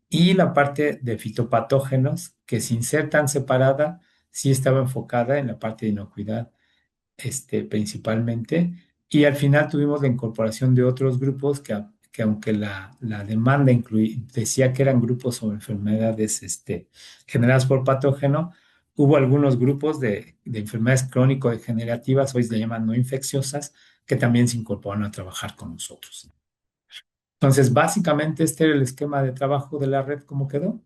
y la parte de fitopatógenos, que sin ser tan separada, sí estaba enfocada en la parte de inocuidad, principalmente. Y al final tuvimos la incorporación de otros grupos que aunque la demanda decía que eran grupos sobre enfermedades generadas por patógeno, hubo algunos grupos de enfermedades crónico-degenerativas, hoy se llaman no infecciosas, que también se incorporaron a trabajar con nosotros. Entonces, básicamente este era el esquema de trabajo de la red, ¿cómo quedó?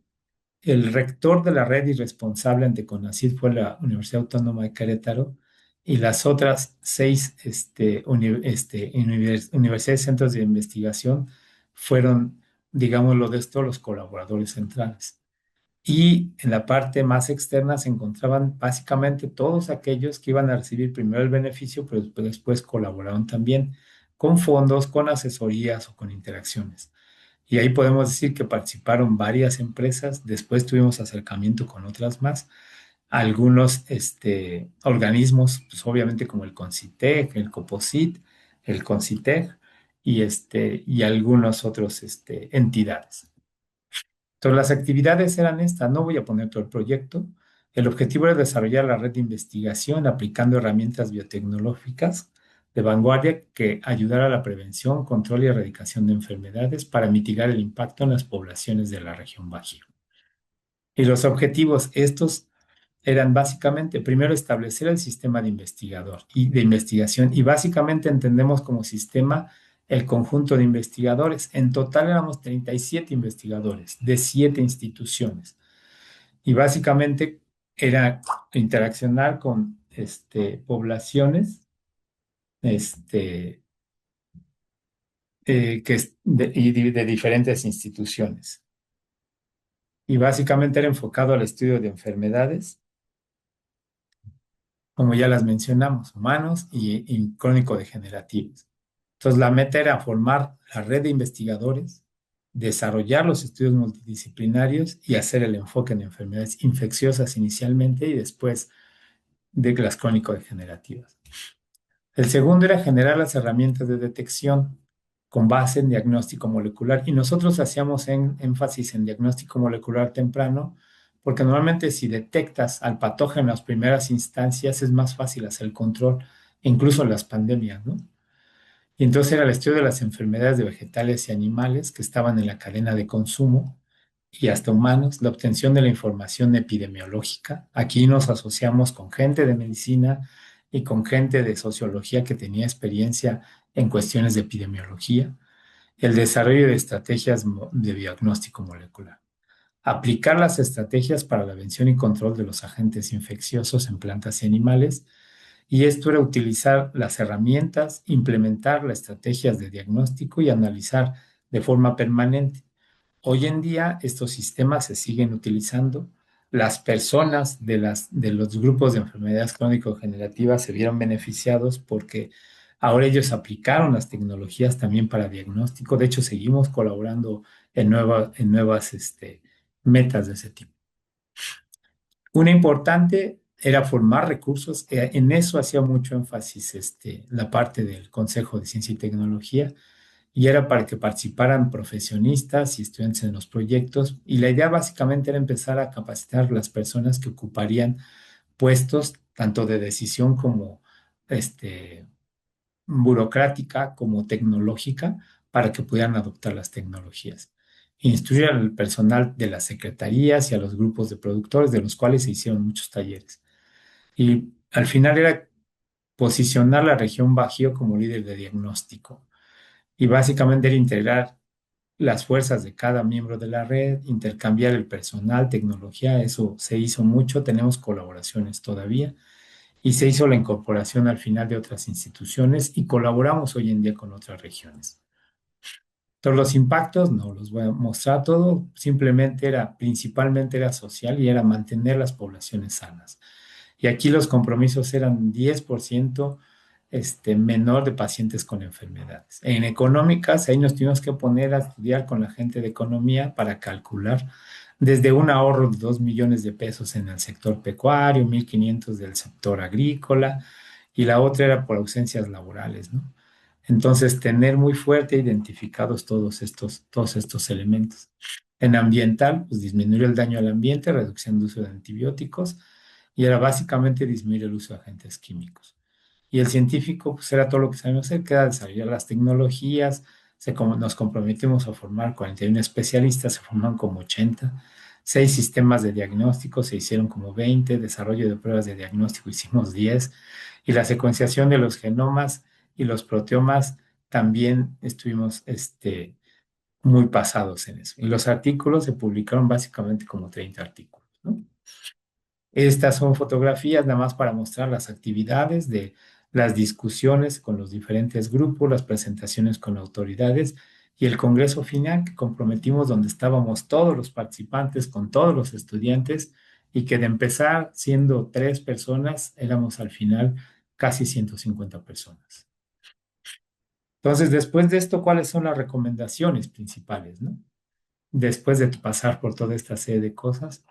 El rector de la red y responsable ante CONACYT fue la Universidad Autónoma de Querétaro, y las otras seis universidades, centros de investigación fueron, digámoslo de esto, los colaboradores centrales. Y en la parte más externa se encontraban básicamente todos aquellos que iban a recibir primero el beneficio, pero después colaboraron también con fondos, con asesorías o con interacciones. Y ahí podemos decir que participaron varias empresas, después tuvimos acercamiento con otras más, algunos organismos, pues obviamente como el CONCITEC, el COPOSIT, el CONCITEC y algunas otras entidades. Entonces las actividades eran estas, no voy a poner todo el proyecto. El objetivo era desarrollar la red de investigación aplicando herramientas biotecnológicas de vanguardia que ayudara a la prevención, control y erradicación de enfermedades para mitigar el impacto en las poblaciones de la región Bajío. Y los objetivos estos eran básicamente, primero, establecer el sistema de investigador y de investigación, y básicamente entendemos como sistema el conjunto de investigadores. En total éramos 37 investigadores de 7 instituciones, y básicamente era interaccionar con poblaciones este, de diferentes instituciones. Y básicamente era enfocado al estudio de enfermedades, como ya las mencionamos, humanos y crónico-degenerativos. Entonces, la meta era formar la red de investigadores, desarrollar los estudios multidisciplinarios y hacer el enfoque en enfermedades infecciosas inicialmente y después de las crónico-degenerativas. El segundo era generar las herramientas de detección con base en diagnóstico molecular, y nosotros hacíamos énfasis en diagnóstico molecular temprano porque normalmente si detectas al patógeno en las primeras instancias es más fácil hacer el control, incluso en las pandemias, ¿no? Y entonces era el estudio de las enfermedades de vegetales y animales que estaban en la cadena de consumo y hasta humanos, la obtención de la información epidemiológica. Aquí nos asociamos con gente de medicina y con gente de sociología que tenía experiencia en cuestiones de epidemiología, el desarrollo de estrategias de diagnóstico molecular, aplicar las estrategias para la prevención y control de los agentes infecciosos en plantas y animales. Y esto era utilizar las herramientas, implementar las estrategias de diagnóstico y analizar de forma permanente. Hoy en día estos sistemas se siguen utilizando. Las personas de los grupos de enfermedades crónico-degenerativas se vieron beneficiados porque ahora ellos aplicaron las tecnologías también para diagnóstico. De hecho, seguimos colaborando en nuevas metas de ese tipo. Una importante era formar recursos. En eso hacía mucho énfasis la parte del Consejo de Ciencia y Tecnología, y era para que participaran profesionistas y estudiantes en los proyectos. Y la idea básicamente era empezar a capacitar las personas que ocuparían puestos tanto de decisión como burocrática como tecnológica para que pudieran adoptar las tecnologías. Instruir al personal de las secretarías y a los grupos de productores, de los cuales se hicieron muchos talleres. Y al final era posicionar la región Bajío como líder de diagnóstico. Y básicamente era integrar las fuerzas de cada miembro de la red, intercambiar el personal, tecnología, eso se hizo mucho, tenemos colaboraciones todavía y se hizo la incorporación al final de otras instituciones y colaboramos hoy en día con otras regiones. Todos los impactos, no los voy a mostrar todo, simplemente era, principalmente era social y era mantener las poblaciones sanas. Y aquí los compromisos eran 10% menor de pacientes con enfermedades. En económicas, ahí nos tuvimos que poner a estudiar con la gente de economía para calcular desde un ahorro de 2 millones de pesos en el sector pecuario, 1.500 del sector agrícola, y la otra era por ausencias laborales, ¿no? Entonces, tener muy fuerte identificados todos estos elementos. En ambiental, pues disminuir el daño al ambiente, reducción de uso de antibióticos, y era básicamente disminuir el uso de agentes químicos. Y el científico, pues era todo lo que sabemos hacer, que era desarrollar las tecnologías, nos comprometimos a formar 41 especialistas, se formaron como 80, 6 sistemas de diagnóstico, se hicieron como 20, desarrollo de pruebas de diagnóstico hicimos 10, y la secuenciación de los genomas y los proteomas también estuvimos muy pasados en eso. Y los artículos se publicaron básicamente como 30 artículos, ¿no? Estas son fotografías nada más para mostrar las actividades de las discusiones con los diferentes grupos, las presentaciones con autoridades y el congreso final que comprometimos donde estábamos todos los participantes con todos los estudiantes y que de empezar siendo 3 personas éramos al final casi 150 personas. Entonces, después de esto, ¿cuáles son las recomendaciones principales, no? Después de pasar por toda esta serie de cosas.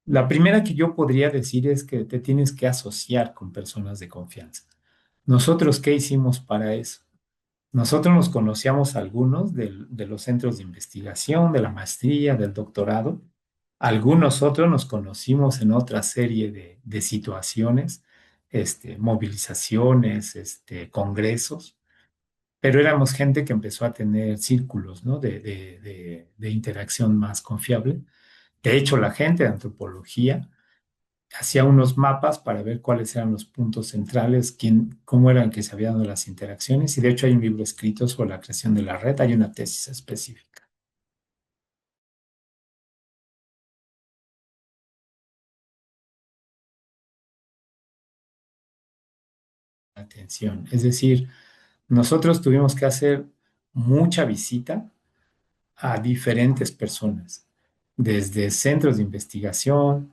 La primera que yo podría decir es que te tienes que asociar con personas de confianza. ¿Nosotros qué hicimos para eso? Nosotros nos conocíamos algunos de los centros de investigación, de la maestría, del doctorado. Algunos otros nos conocimos en otra serie de situaciones, movilizaciones, congresos, pero éramos gente que empezó a tener círculos, ¿no? de interacción más confiable. De hecho, la gente de antropología hacía unos mapas para ver cuáles eran los puntos centrales, cómo eran que se habían dado las interacciones, y de hecho hay un libro escrito sobre la creación de la red, hay una tesis específica. Atención, es decir, nosotros tuvimos que hacer mucha visita a diferentes personas, desde centros de investigación,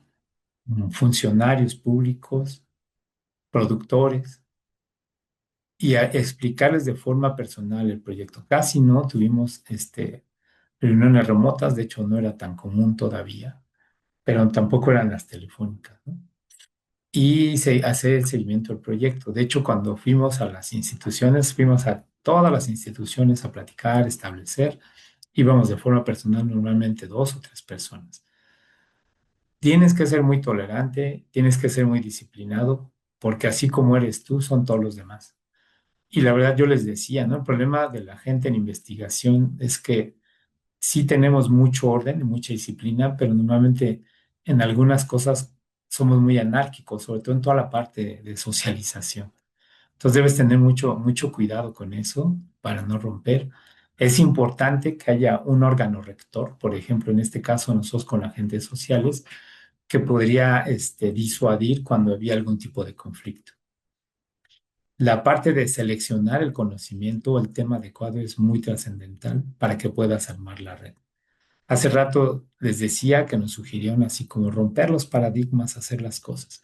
funcionarios públicos, productores, y a explicarles de forma personal el proyecto. Casi no tuvimos reuniones remotas, de hecho no era tan común todavía, pero tampoco eran las telefónicas, ¿no? Y hacer el seguimiento del proyecto. De hecho, cuando fuimos a las instituciones, fuimos a todas las instituciones a platicar, establecer, íbamos de forma personal, normalmente 2 o 3 personas. Tienes que ser muy tolerante, tienes que ser muy disciplinado, porque así como eres tú, son todos los demás. Y la verdad yo les decía, ¿no? El problema de la gente en investigación es que sí tenemos mucho orden y mucha disciplina, pero normalmente en algunas cosas somos muy anárquicos, sobre todo en toda la parte de socialización. Entonces debes tener mucho cuidado con eso para no romper. Es importante que haya un órgano rector, por ejemplo, en este caso nosotros con agentes sociales, que podría disuadir cuando había algún tipo de conflicto. La parte de seleccionar el conocimiento o el tema adecuado es muy trascendental para que puedas armar la red. Hace rato les decía que nos sugirieron así como romper los paradigmas, hacer las cosas.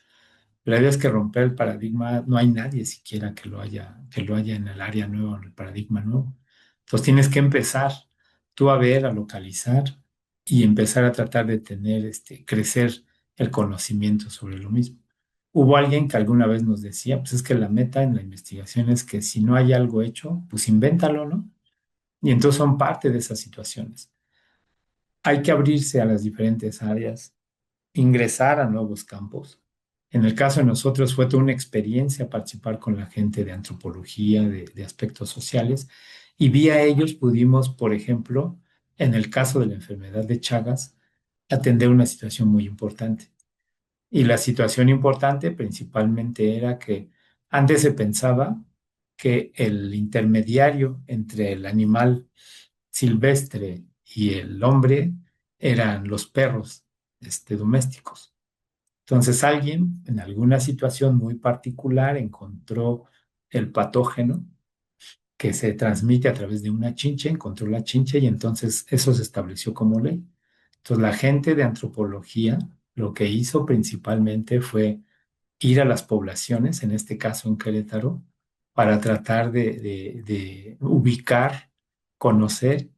La idea es que romper el paradigma, no hay nadie siquiera que lo haya en el área nueva, en el paradigma nuevo. Entonces tienes que empezar tú a ver, a localizar y empezar a tratar de tener, crecer el conocimiento sobre lo mismo. Hubo alguien que alguna vez nos decía, pues es que la meta en la investigación es que si no hay algo hecho, pues invéntalo, ¿no? Y entonces son parte de esas situaciones. Hay que abrirse a las diferentes áreas, ingresar a nuevos campos. En el caso de nosotros fue toda una experiencia participar con la gente de antropología, de aspectos sociales, y vía ellos pudimos, por ejemplo, en el caso de la enfermedad de Chagas, atender una situación muy importante. Y la situación importante principalmente era que antes se pensaba que el intermediario entre el animal silvestre y el hombre eran los perros, domésticos. Entonces alguien en alguna situación muy particular encontró el patógeno que se transmite a través de una chinche, encontró la chinche y entonces eso se estableció como ley. Entonces la gente de antropología lo que hizo principalmente fue ir a las poblaciones, en este caso en Querétaro, para tratar de ubicar, conocer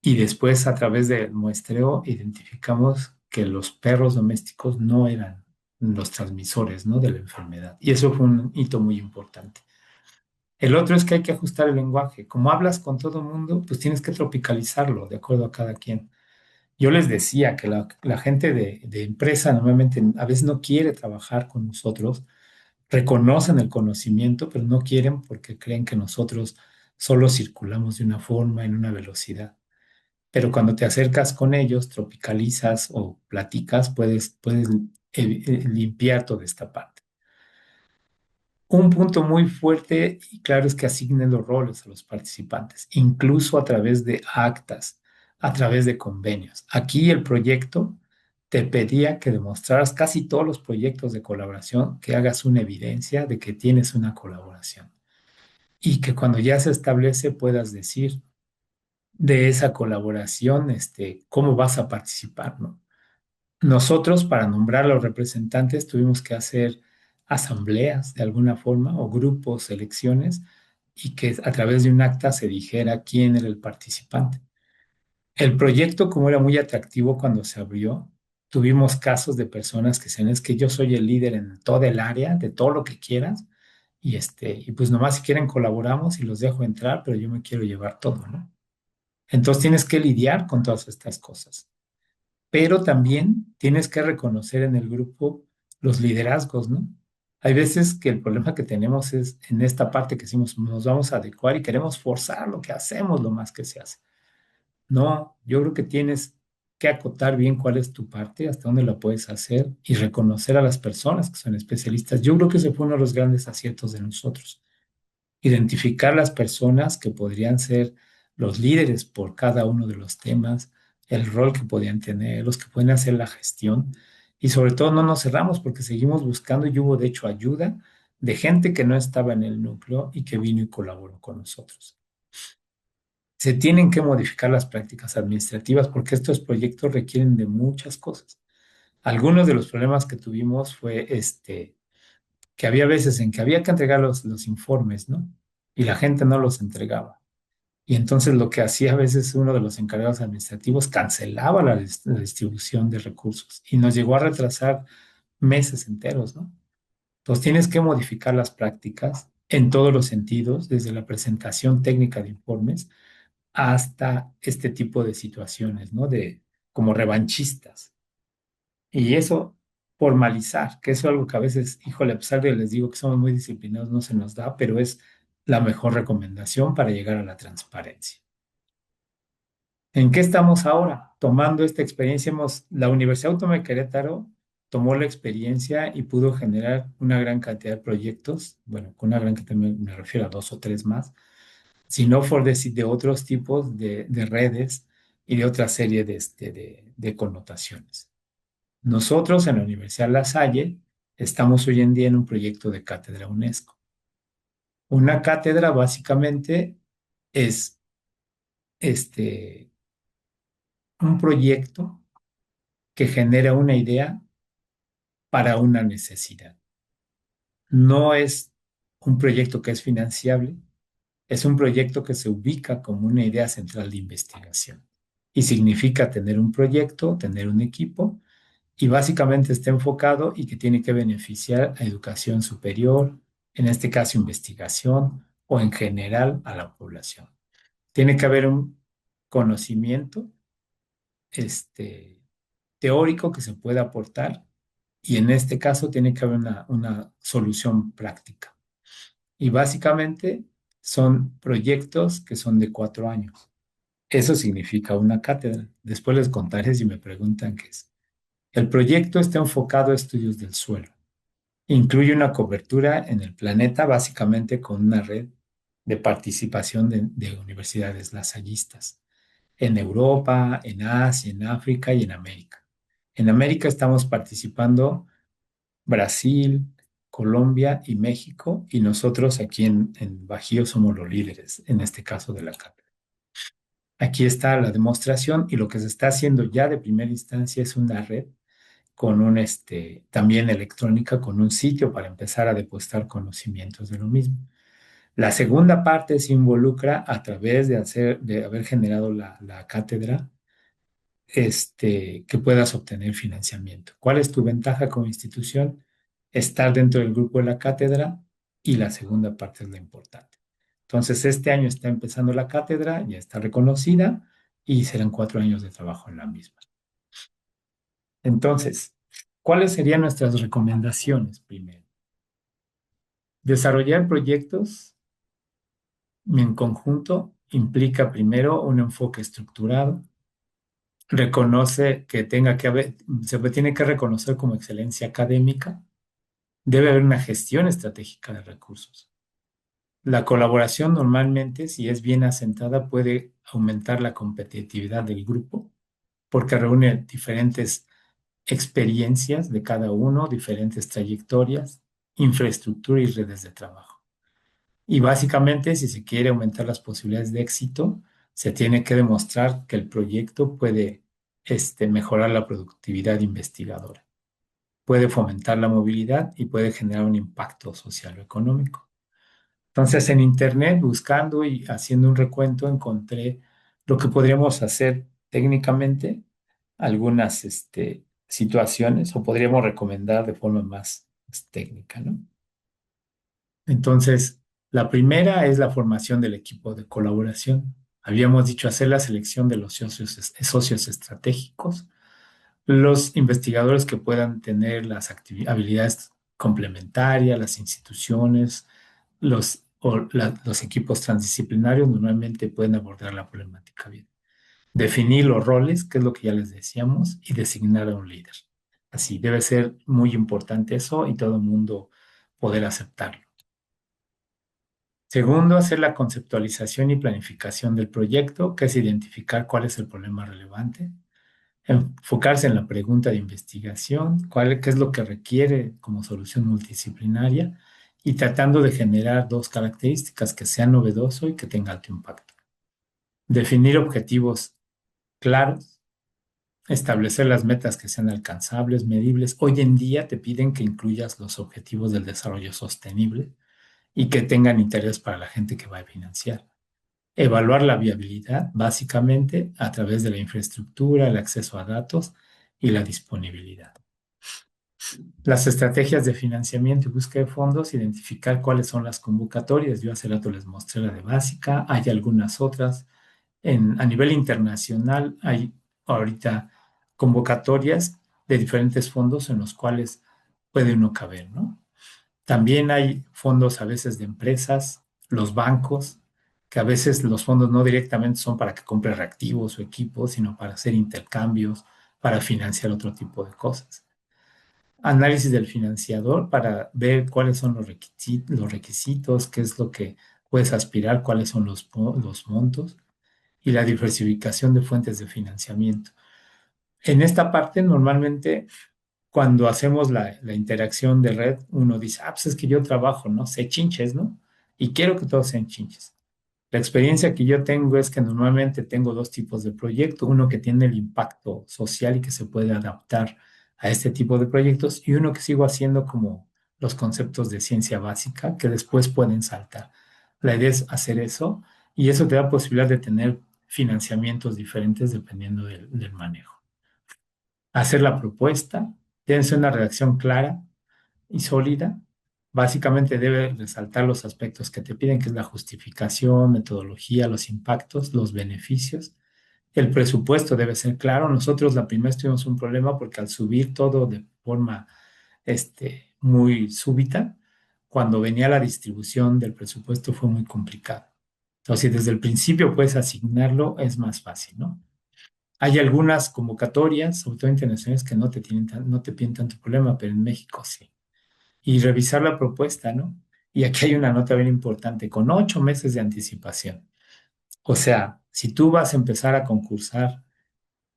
y después a través del muestreo identificamos que los perros domésticos no eran los transmisores, ¿no?, de la enfermedad. Y eso fue un hito muy importante. El otro es que hay que ajustar el lenguaje. Como hablas con todo el mundo, pues tienes que tropicalizarlo de acuerdo a cada quien. Yo les decía que la gente de empresa normalmente a veces no quiere trabajar con nosotros, reconocen el conocimiento, pero no quieren porque creen que nosotros solo circulamos de una forma, en una velocidad. Pero cuando te acercas con ellos, tropicalizas o platicas, puedes limpiar toda esta parte. Un punto muy fuerte y claro es que asignen los roles a los participantes, incluso a través de actas, a través de convenios. Aquí el proyecto te pedía que demostraras casi todos los proyectos de colaboración, que hagas una evidencia de que tienes una colaboración y que cuando ya se establece puedas decir de esa colaboración, cómo vas a participar, ¿no? Nosotros, para nombrar a los representantes, tuvimos que hacer asambleas de alguna forma o grupos, elecciones, y que a través de un acta se dijera quién era el participante. El proyecto, como era muy atractivo cuando se abrió, tuvimos casos de personas que decían, es que yo soy el líder en toda el área, de todo lo que quieras, y pues nomás si quieren colaboramos y los dejo entrar, pero yo me quiero llevar todo, ¿no? Entonces tienes que lidiar con todas estas cosas, pero también tienes que reconocer en el grupo los liderazgos, ¿no? Hay veces que el problema que tenemos es en esta parte que decimos, nos vamos a adecuar y queremos forzar lo que hacemos lo más que se hace. No, yo creo que tienes que acotar bien cuál es tu parte, hasta dónde lo puedes hacer y reconocer a las personas que son especialistas. Yo creo que ese fue uno de los grandes aciertos de nosotros, identificar las personas que podrían ser los líderes por cada uno de los temas, el rol que podían tener, los que pueden hacer la gestión y sobre todo no nos cerramos porque seguimos buscando y hubo de hecho ayuda de gente que no estaba en el núcleo y que vino y colaboró con nosotros. Se tienen que modificar las prácticas administrativas porque estos proyectos requieren de muchas cosas. Algunos de los problemas que tuvimos fue que había veces en que había que entregar los informes, ¿no? Y la gente no los entregaba. Y entonces lo que hacía a veces uno de los encargados administrativos cancelaba la distribución de recursos y nos llegó a retrasar meses enteros, ¿no? Entonces tienes que modificar las prácticas en todos los sentidos, desde la presentación técnica de informes hasta este tipo de situaciones, ¿no? De como revanchistas. Y eso, formalizar, que eso es algo que a veces, híjole, a pesar de que les digo que somos muy disciplinados, no se nos da, pero es la mejor recomendación para llegar a la transparencia. ¿En qué estamos ahora? Tomando esta experiencia, la Universidad Autónoma de Querétaro tomó la experiencia y pudo generar una gran cantidad de proyectos, bueno, con una gran cantidad me refiero a dos o tres más, sino por decir de otros tipos de redes y de otra serie de connotaciones. Nosotros en la Universidad La Salle estamos hoy en día en un proyecto de cátedra UNESCO. Una cátedra básicamente es un proyecto que genera una idea para una necesidad. No es un proyecto que es financiable, es un proyecto que se ubica como una idea central de investigación. Y significa tener un proyecto, tener un equipo, y básicamente está enfocado y que tiene que beneficiar a educación superior, en este caso investigación, o en general a la población. Tiene que haber un conocimiento teórico que se pueda aportar y en este caso tiene que haber una solución práctica. Y básicamente son proyectos que son de 4 años. Eso significa una cátedra. Después les contaré si me preguntan qué es. El proyecto está enfocado a estudios del suelo. Incluye una cobertura en el planeta, básicamente con una red de participación de universidades lasallistas. en Europa, en Asia, en África y en América. En América estamos participando Brasil, Colombia y México, y nosotros aquí en Bajío somos los líderes, en este caso de la cátedra. Aquí está la demostración y lo que se está haciendo ya de primera instancia es una red con también electrónica, con un sitio para empezar a depositar conocimientos de lo mismo. La segunda parte se involucra a través de haber generado la cátedra, que puedas obtener financiamiento. ¿Cuál es tu ventaja como institución? Estar dentro del grupo de la cátedra y la segunda parte es la importante. Entonces, este año está empezando la cátedra, ya está reconocida y serán 4 años de trabajo en la misma. Entonces, ¿cuáles serían nuestras recomendaciones primero? Desarrollar proyectos en conjunto implica primero un enfoque estructurado, reconoce que se tiene que reconocer como excelencia académica, debe haber una gestión estratégica de recursos. La colaboración normalmente, si es bien asentada, puede aumentar la competitividad del grupo porque reúne diferentes experiencias de cada uno, diferentes trayectorias, infraestructura y redes de trabajo. Y básicamente, si se quiere aumentar las posibilidades de éxito, se tiene que demostrar que el proyecto puede mejorar la productividad investigadora, puede fomentar la movilidad y puede generar un impacto social o económico. Entonces, en Internet, buscando y haciendo un recuento, encontré lo que podríamos hacer técnicamente, algunas situaciones, o podríamos recomendar de forma más técnica, ¿no? Entonces, la primera es la formación del equipo de colaboración. Habíamos dicho hacer la selección de los socios estratégicos, los investigadores que puedan tener las habilidades complementarias, las instituciones, los equipos transdisciplinarios normalmente pueden abordar la problemática bien. Definir los roles, que es lo que ya les decíamos, y designar a un líder. Así, debe ser muy importante eso y todo el mundo poder aceptarlo. Segundo, hacer la conceptualización y planificación del proyecto, que es identificar cuál es el problema relevante, enfocarse en la pregunta de investigación, qué es lo que requiere como solución multidisciplinaria y tratando de generar dos características, que sea novedoso y que tenga alto impacto. Definir objetivos claros, establecer las metas que sean alcanzables, medibles. Hoy en día te piden que incluyas los objetivos del desarrollo sostenible y que tengan interés para la gente que va a financiar. Evaluar la viabilidad básicamente a través de la infraestructura, el acceso a datos y la disponibilidad. Las estrategias de financiamiento y búsqueda de fondos, identificar cuáles son las convocatorias. Yo hace rato les mostré la de básica, hay algunas otras. A nivel internacional hay ahorita convocatorias de diferentes fondos en los cuales puede uno caber, ¿no? También hay fondos a veces de empresas, los bancos, que a veces los fondos no directamente son para que compre reactivos o equipos, sino para hacer intercambios, para financiar otro tipo de cosas. Análisis del financiador para ver cuáles son los requisitos, qué es lo que puedes aspirar, cuáles son los montos y la diversificación de fuentes de financiamiento. En esta parte, normalmente, cuando hacemos la interacción de red, uno dice, pues es que yo trabajo, ¿no? Sé chinches, ¿no? Y quiero que todos sean chinches. La experiencia que yo tengo es que normalmente tengo dos tipos de proyecto, uno que tiene el impacto social y que se puede adaptar a este tipo de proyectos y uno que sigo haciendo como los conceptos de ciencia básica que después pueden saltar. La idea es hacer eso y eso te da posibilidad de tener financiamientos diferentes dependiendo del manejo. Hacer la propuesta, tiene que ser una redacción clara y sólida. Básicamente debe resaltar los aspectos que te piden, que es la justificación, metodología, los impactos, los beneficios. El presupuesto debe ser claro. Nosotros la primera vez tuvimos un problema porque al subir todo de forma muy súbita, cuando venía la distribución del presupuesto fue muy complicado. Entonces, si desde el principio puedes asignarlo, es más fácil, ¿no? Hay algunas convocatorias, sobre todo internacionales, que no te piden tanto problema, pero en México sí. Y revisar la propuesta, ¿no? Y aquí hay una nota bien importante, con 8 meses de anticipación. O sea, Si tú vas a empezar a concursar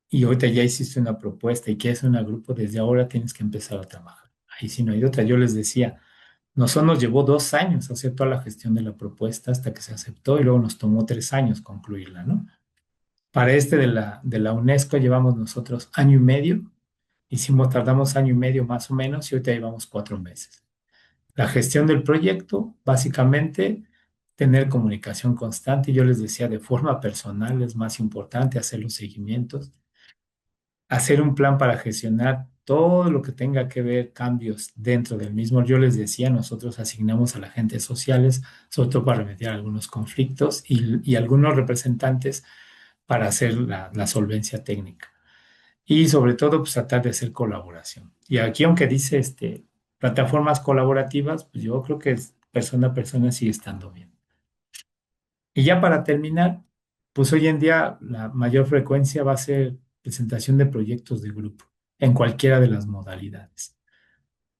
y ahorita ya hiciste una propuesta y quieres un grupo, desde ahora tienes que empezar a trabajar. Ahí sí no hay otra. Yo les decía, nosotros nos llevó 2 años hacer toda la gestión de la propuesta hasta que se aceptó y luego nos tomó 3 años concluirla, ¿no? Para este de la UNESCO llevamos nosotros año y medio, tardamos año y medio más o menos y ahorita llevamos 4 meses. La gestión del proyecto, básicamente, tener comunicación constante. Yo les decía, de forma personal es más importante hacer los seguimientos, hacer un plan para gestionar todo lo que tenga que ver cambios dentro del mismo. Yo les decía, nosotros asignamos a la agentes sociales, sobre todo para remediar algunos conflictos y algunos representantes para hacer la solvencia técnica. Y sobre todo, pues tratar de hacer colaboración. Y aquí, aunque dice plataformas colaborativas, pues yo creo que persona a persona sigue estando bien. Y ya para terminar, pues hoy en día la mayor frecuencia va a ser presentación de proyectos de grupo en cualquiera de las modalidades.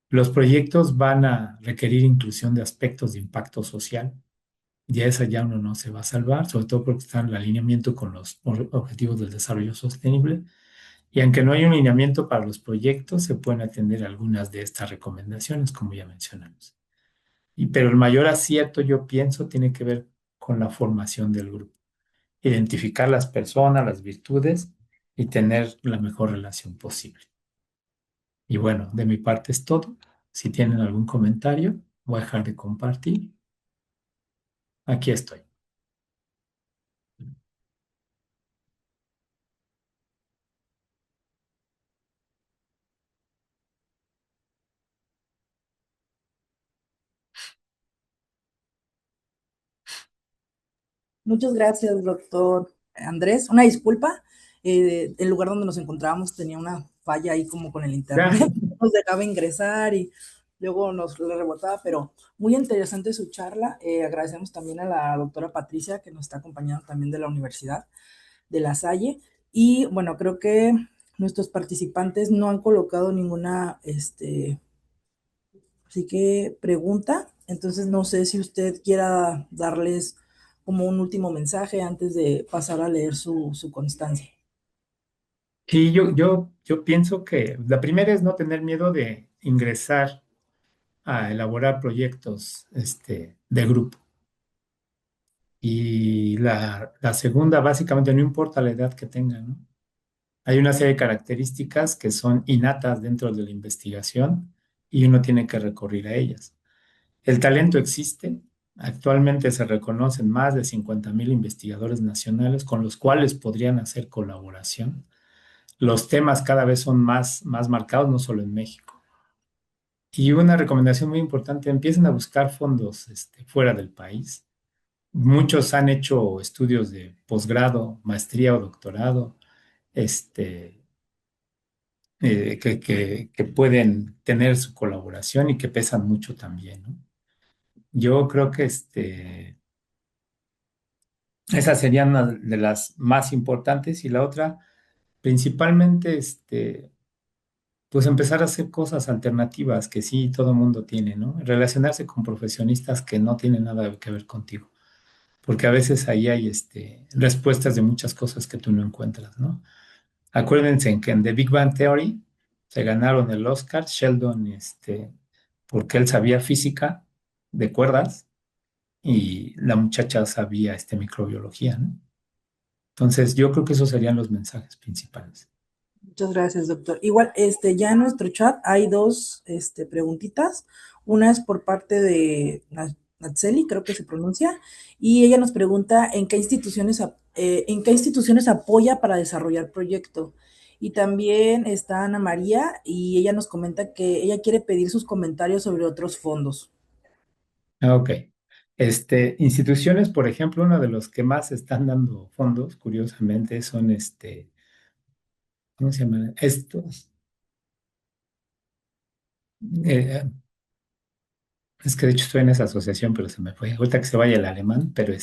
Los proyectos van a requerir inclusión de aspectos de impacto social. Ya esa ya uno no se va a salvar, sobre todo porque está en el alineamiento con los objetivos del desarrollo sostenible. Y aunque no hay un lineamiento para los proyectos, se pueden atender algunas de estas recomendaciones, como ya mencionamos. Pero el mayor acierto, yo pienso, tiene que ver con la formación del grupo. Identificar las personas, las virtudes y tener la mejor relación posible. Y bueno, de mi parte es todo. Si tienen algún comentario, voy a dejar de compartir. Aquí estoy. Muchas gracias, doctor Andrés. Una disculpa, el lugar donde nos encontrábamos tenía una falla ahí como con el internet, Ya. nos dejaba ingresar y luego nos lo rebotaba, pero muy interesante su charla. Agradecemos también a la doctora Patricia que nos está acompañando también de la Universidad de La Salle. Y bueno, creo que nuestros participantes no han colocado ninguna, así que pregunta. Entonces no sé si usted quiera darles como un último mensaje antes de pasar a leer su constancia. Sí, yo pienso que la primera es no tener miedo de ingresar a elaborar proyectos de grupo. Y la segunda, básicamente, no importa la edad que tengan, ¿no? Hay una serie de características que son innatas dentro de la investigación y uno tiene que recurrir a ellas. El talento existe. Actualmente se reconocen más de 50,000 investigadores nacionales con los cuales podrían hacer colaboración. Los temas cada vez son más marcados, no solo en México. Y una recomendación muy importante, empiecen a buscar fondos fuera del país. Muchos han hecho estudios de posgrado, maestría o doctorado, este, que pueden tener su colaboración y que pesan mucho también, ¿no? Yo creo que esa sería una de las más importantes y la otra, principalmente, pues empezar a hacer cosas alternativas que sí todo mundo tiene, ¿no? Relacionarse con profesionistas que no tienen nada que ver contigo, porque a veces ahí hay respuestas de muchas cosas que tú no encuentras, ¿no? Acuérdense en que en The Big Bang Theory se ganaron el Oscar Sheldon, porque él sabía física de cuerdas y la muchacha sabía microbiología, ¿no? Entonces, yo creo que esos serían los mensajes principales. Muchas gracias, doctor. Igual, ya en nuestro chat hay dos, preguntitas. Una es por parte de Natseli, creo que se pronuncia, y ella nos pregunta en qué instituciones apoya para desarrollar proyecto. Y también está Ana María y ella nos comenta que ella quiere pedir sus comentarios sobre otros fondos. Ok. Instituciones, por ejemplo, uno de los que más están dando fondos, curiosamente, son ¿cómo se llaman? Estos. eh, es que de hecho estoy en esa asociación, pero se me fue. Ahorita que se vaya el alemán, pero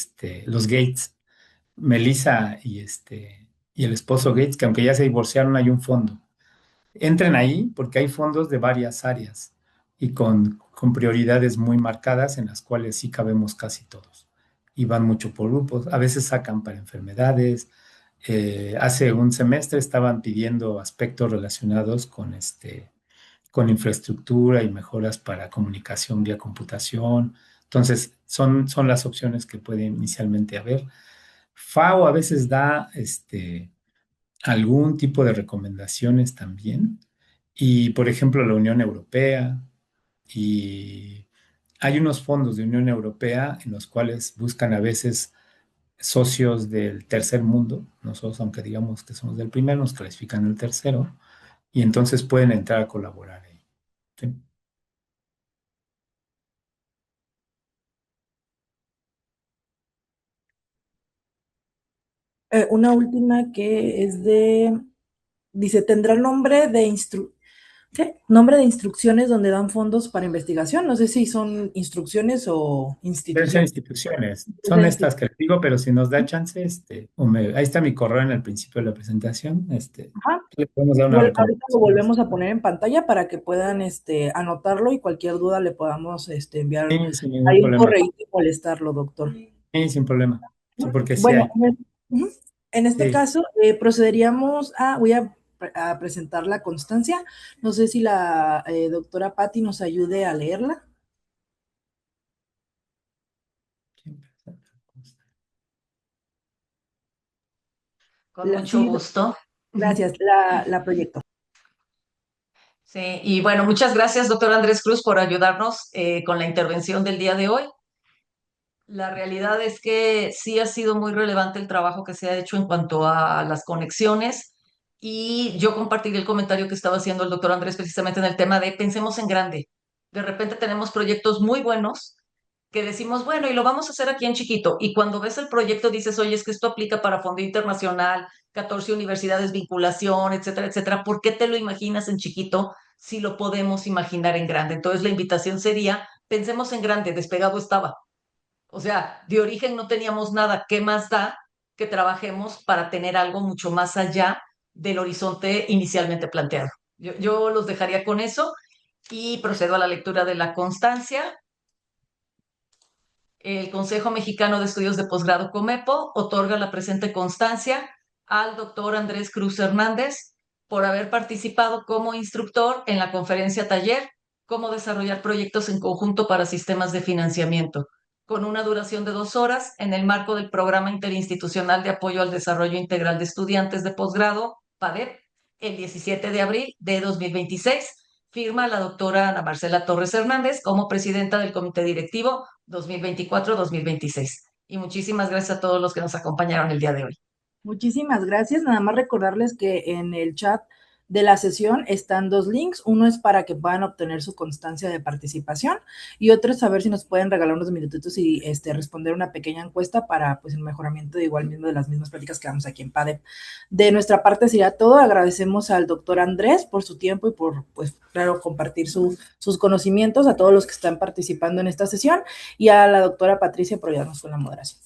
los Gates, Melissa y el esposo Gates, que aunque ya se divorciaron, hay un fondo. Entren ahí porque hay fondos de varias áreas y con prioridades muy marcadas en las cuales sí cabemos casi todos. y van mucho por grupos. A veces sacan para enfermedades. Hace un semestre estaban pidiendo aspectos relacionados con infraestructura y mejoras para comunicación vía computación. Entonces, son las opciones que puede inicialmente haber. FAO a veces da algún tipo de recomendaciones también. Y, por ejemplo, la Unión Europea y hay unos fondos de Unión Europea en los cuales buscan a veces socios del tercer mundo. Nosotros, aunque digamos que somos del primero, nos clasifican el tercero y entonces pueden entrar a colaborar ahí. ¿Sí? Una última que es dice, ¿tendrá nombre de ¿qué? Nombre de instrucciones donde dan fondos para investigación? No sé si son instrucciones o Deben ser instituciones. instituciones. Es de Son estas que les digo, pero si nos da chance, ahí está mi correo en el principio de la presentación. Ajá. Le podemos dar una Igual ahorita lo recomendación. volvemos a poner en pantalla para que puedan anotarlo y cualquier duda le podamos enviar Sí, sin ningún ahí un problema. correo y molestarlo, doctor. Sí, sin problema. Sí, porque sí Bueno, hay. ujú. En este Sí. caso procederíamos voy a presentar la constancia. No sé si la doctora Patti nos ayude a leerla. Con mucho Sí, gusto. gracias, la proyecto. Sí, y bueno, muchas gracias, doctor Andrés Cruz, por ayudarnos con la intervención del día de hoy. La realidad es que sí ha sido muy relevante el trabajo que se ha hecho en cuanto a las conexiones y yo compartiré el comentario que estaba haciendo el doctor Andrés precisamente en el tema de pensemos en grande. De repente tenemos proyectos muy buenos que decimos, bueno, y lo vamos a hacer aquí en chiquito. Y cuando ves el proyecto dices, oye, es que esto aplica para Fondo Internacional, 14 universidades, vinculación, etcétera, etcétera. ¿Por qué te lo imaginas en chiquito si lo podemos imaginar en grande? Entonces la invitación sería, pensemos en grande, despegado estaba. O sea, de origen no teníamos nada. ¿Qué más da que trabajemos para tener algo mucho más allá del horizonte inicialmente planteado? Yo los dejaría con eso y procedo a la lectura de la constancia. El Consejo Mexicano de Estudios de Posgrado Comepo otorga la presente constancia al doctor Andrés Cruz Hernández por haber participado como instructor en la conferencia taller Cómo desarrollar proyectos en conjunto para sistemas de financiamiento, con una duración de 2 horas en el marco del Programa Interinstitucional de Apoyo al Desarrollo Integral de Estudiantes de Posgrado, PADEP, el 17 de abril de 2026. Firma la doctora Ana Marcela Torres Hernández como presidenta del Comité Directivo 2024-2026. Y muchísimas gracias a todos los que nos acompañaron el día de hoy. Muchísimas gracias. Nada más recordarles que en el chat de la sesión están dos links. Uno es para que puedan obtener su constancia de participación y otro es saber si nos pueden regalar unos minutitos y responder una pequeña encuesta para pues el mejoramiento de igual mismo de las mismas pláticas que damos aquí en PADEP. De nuestra parte sería todo. Agradecemos al doctor Andrés por su tiempo y por, pues claro, compartir sus conocimientos, a todos los que están participando en esta sesión y a la doctora Patricia por ayudarnos con la moderación.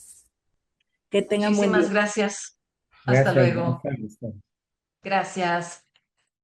Que tengan buen día. Muchísimas gracias. Hasta Gracias. Buenas luego. tardes. Gracias.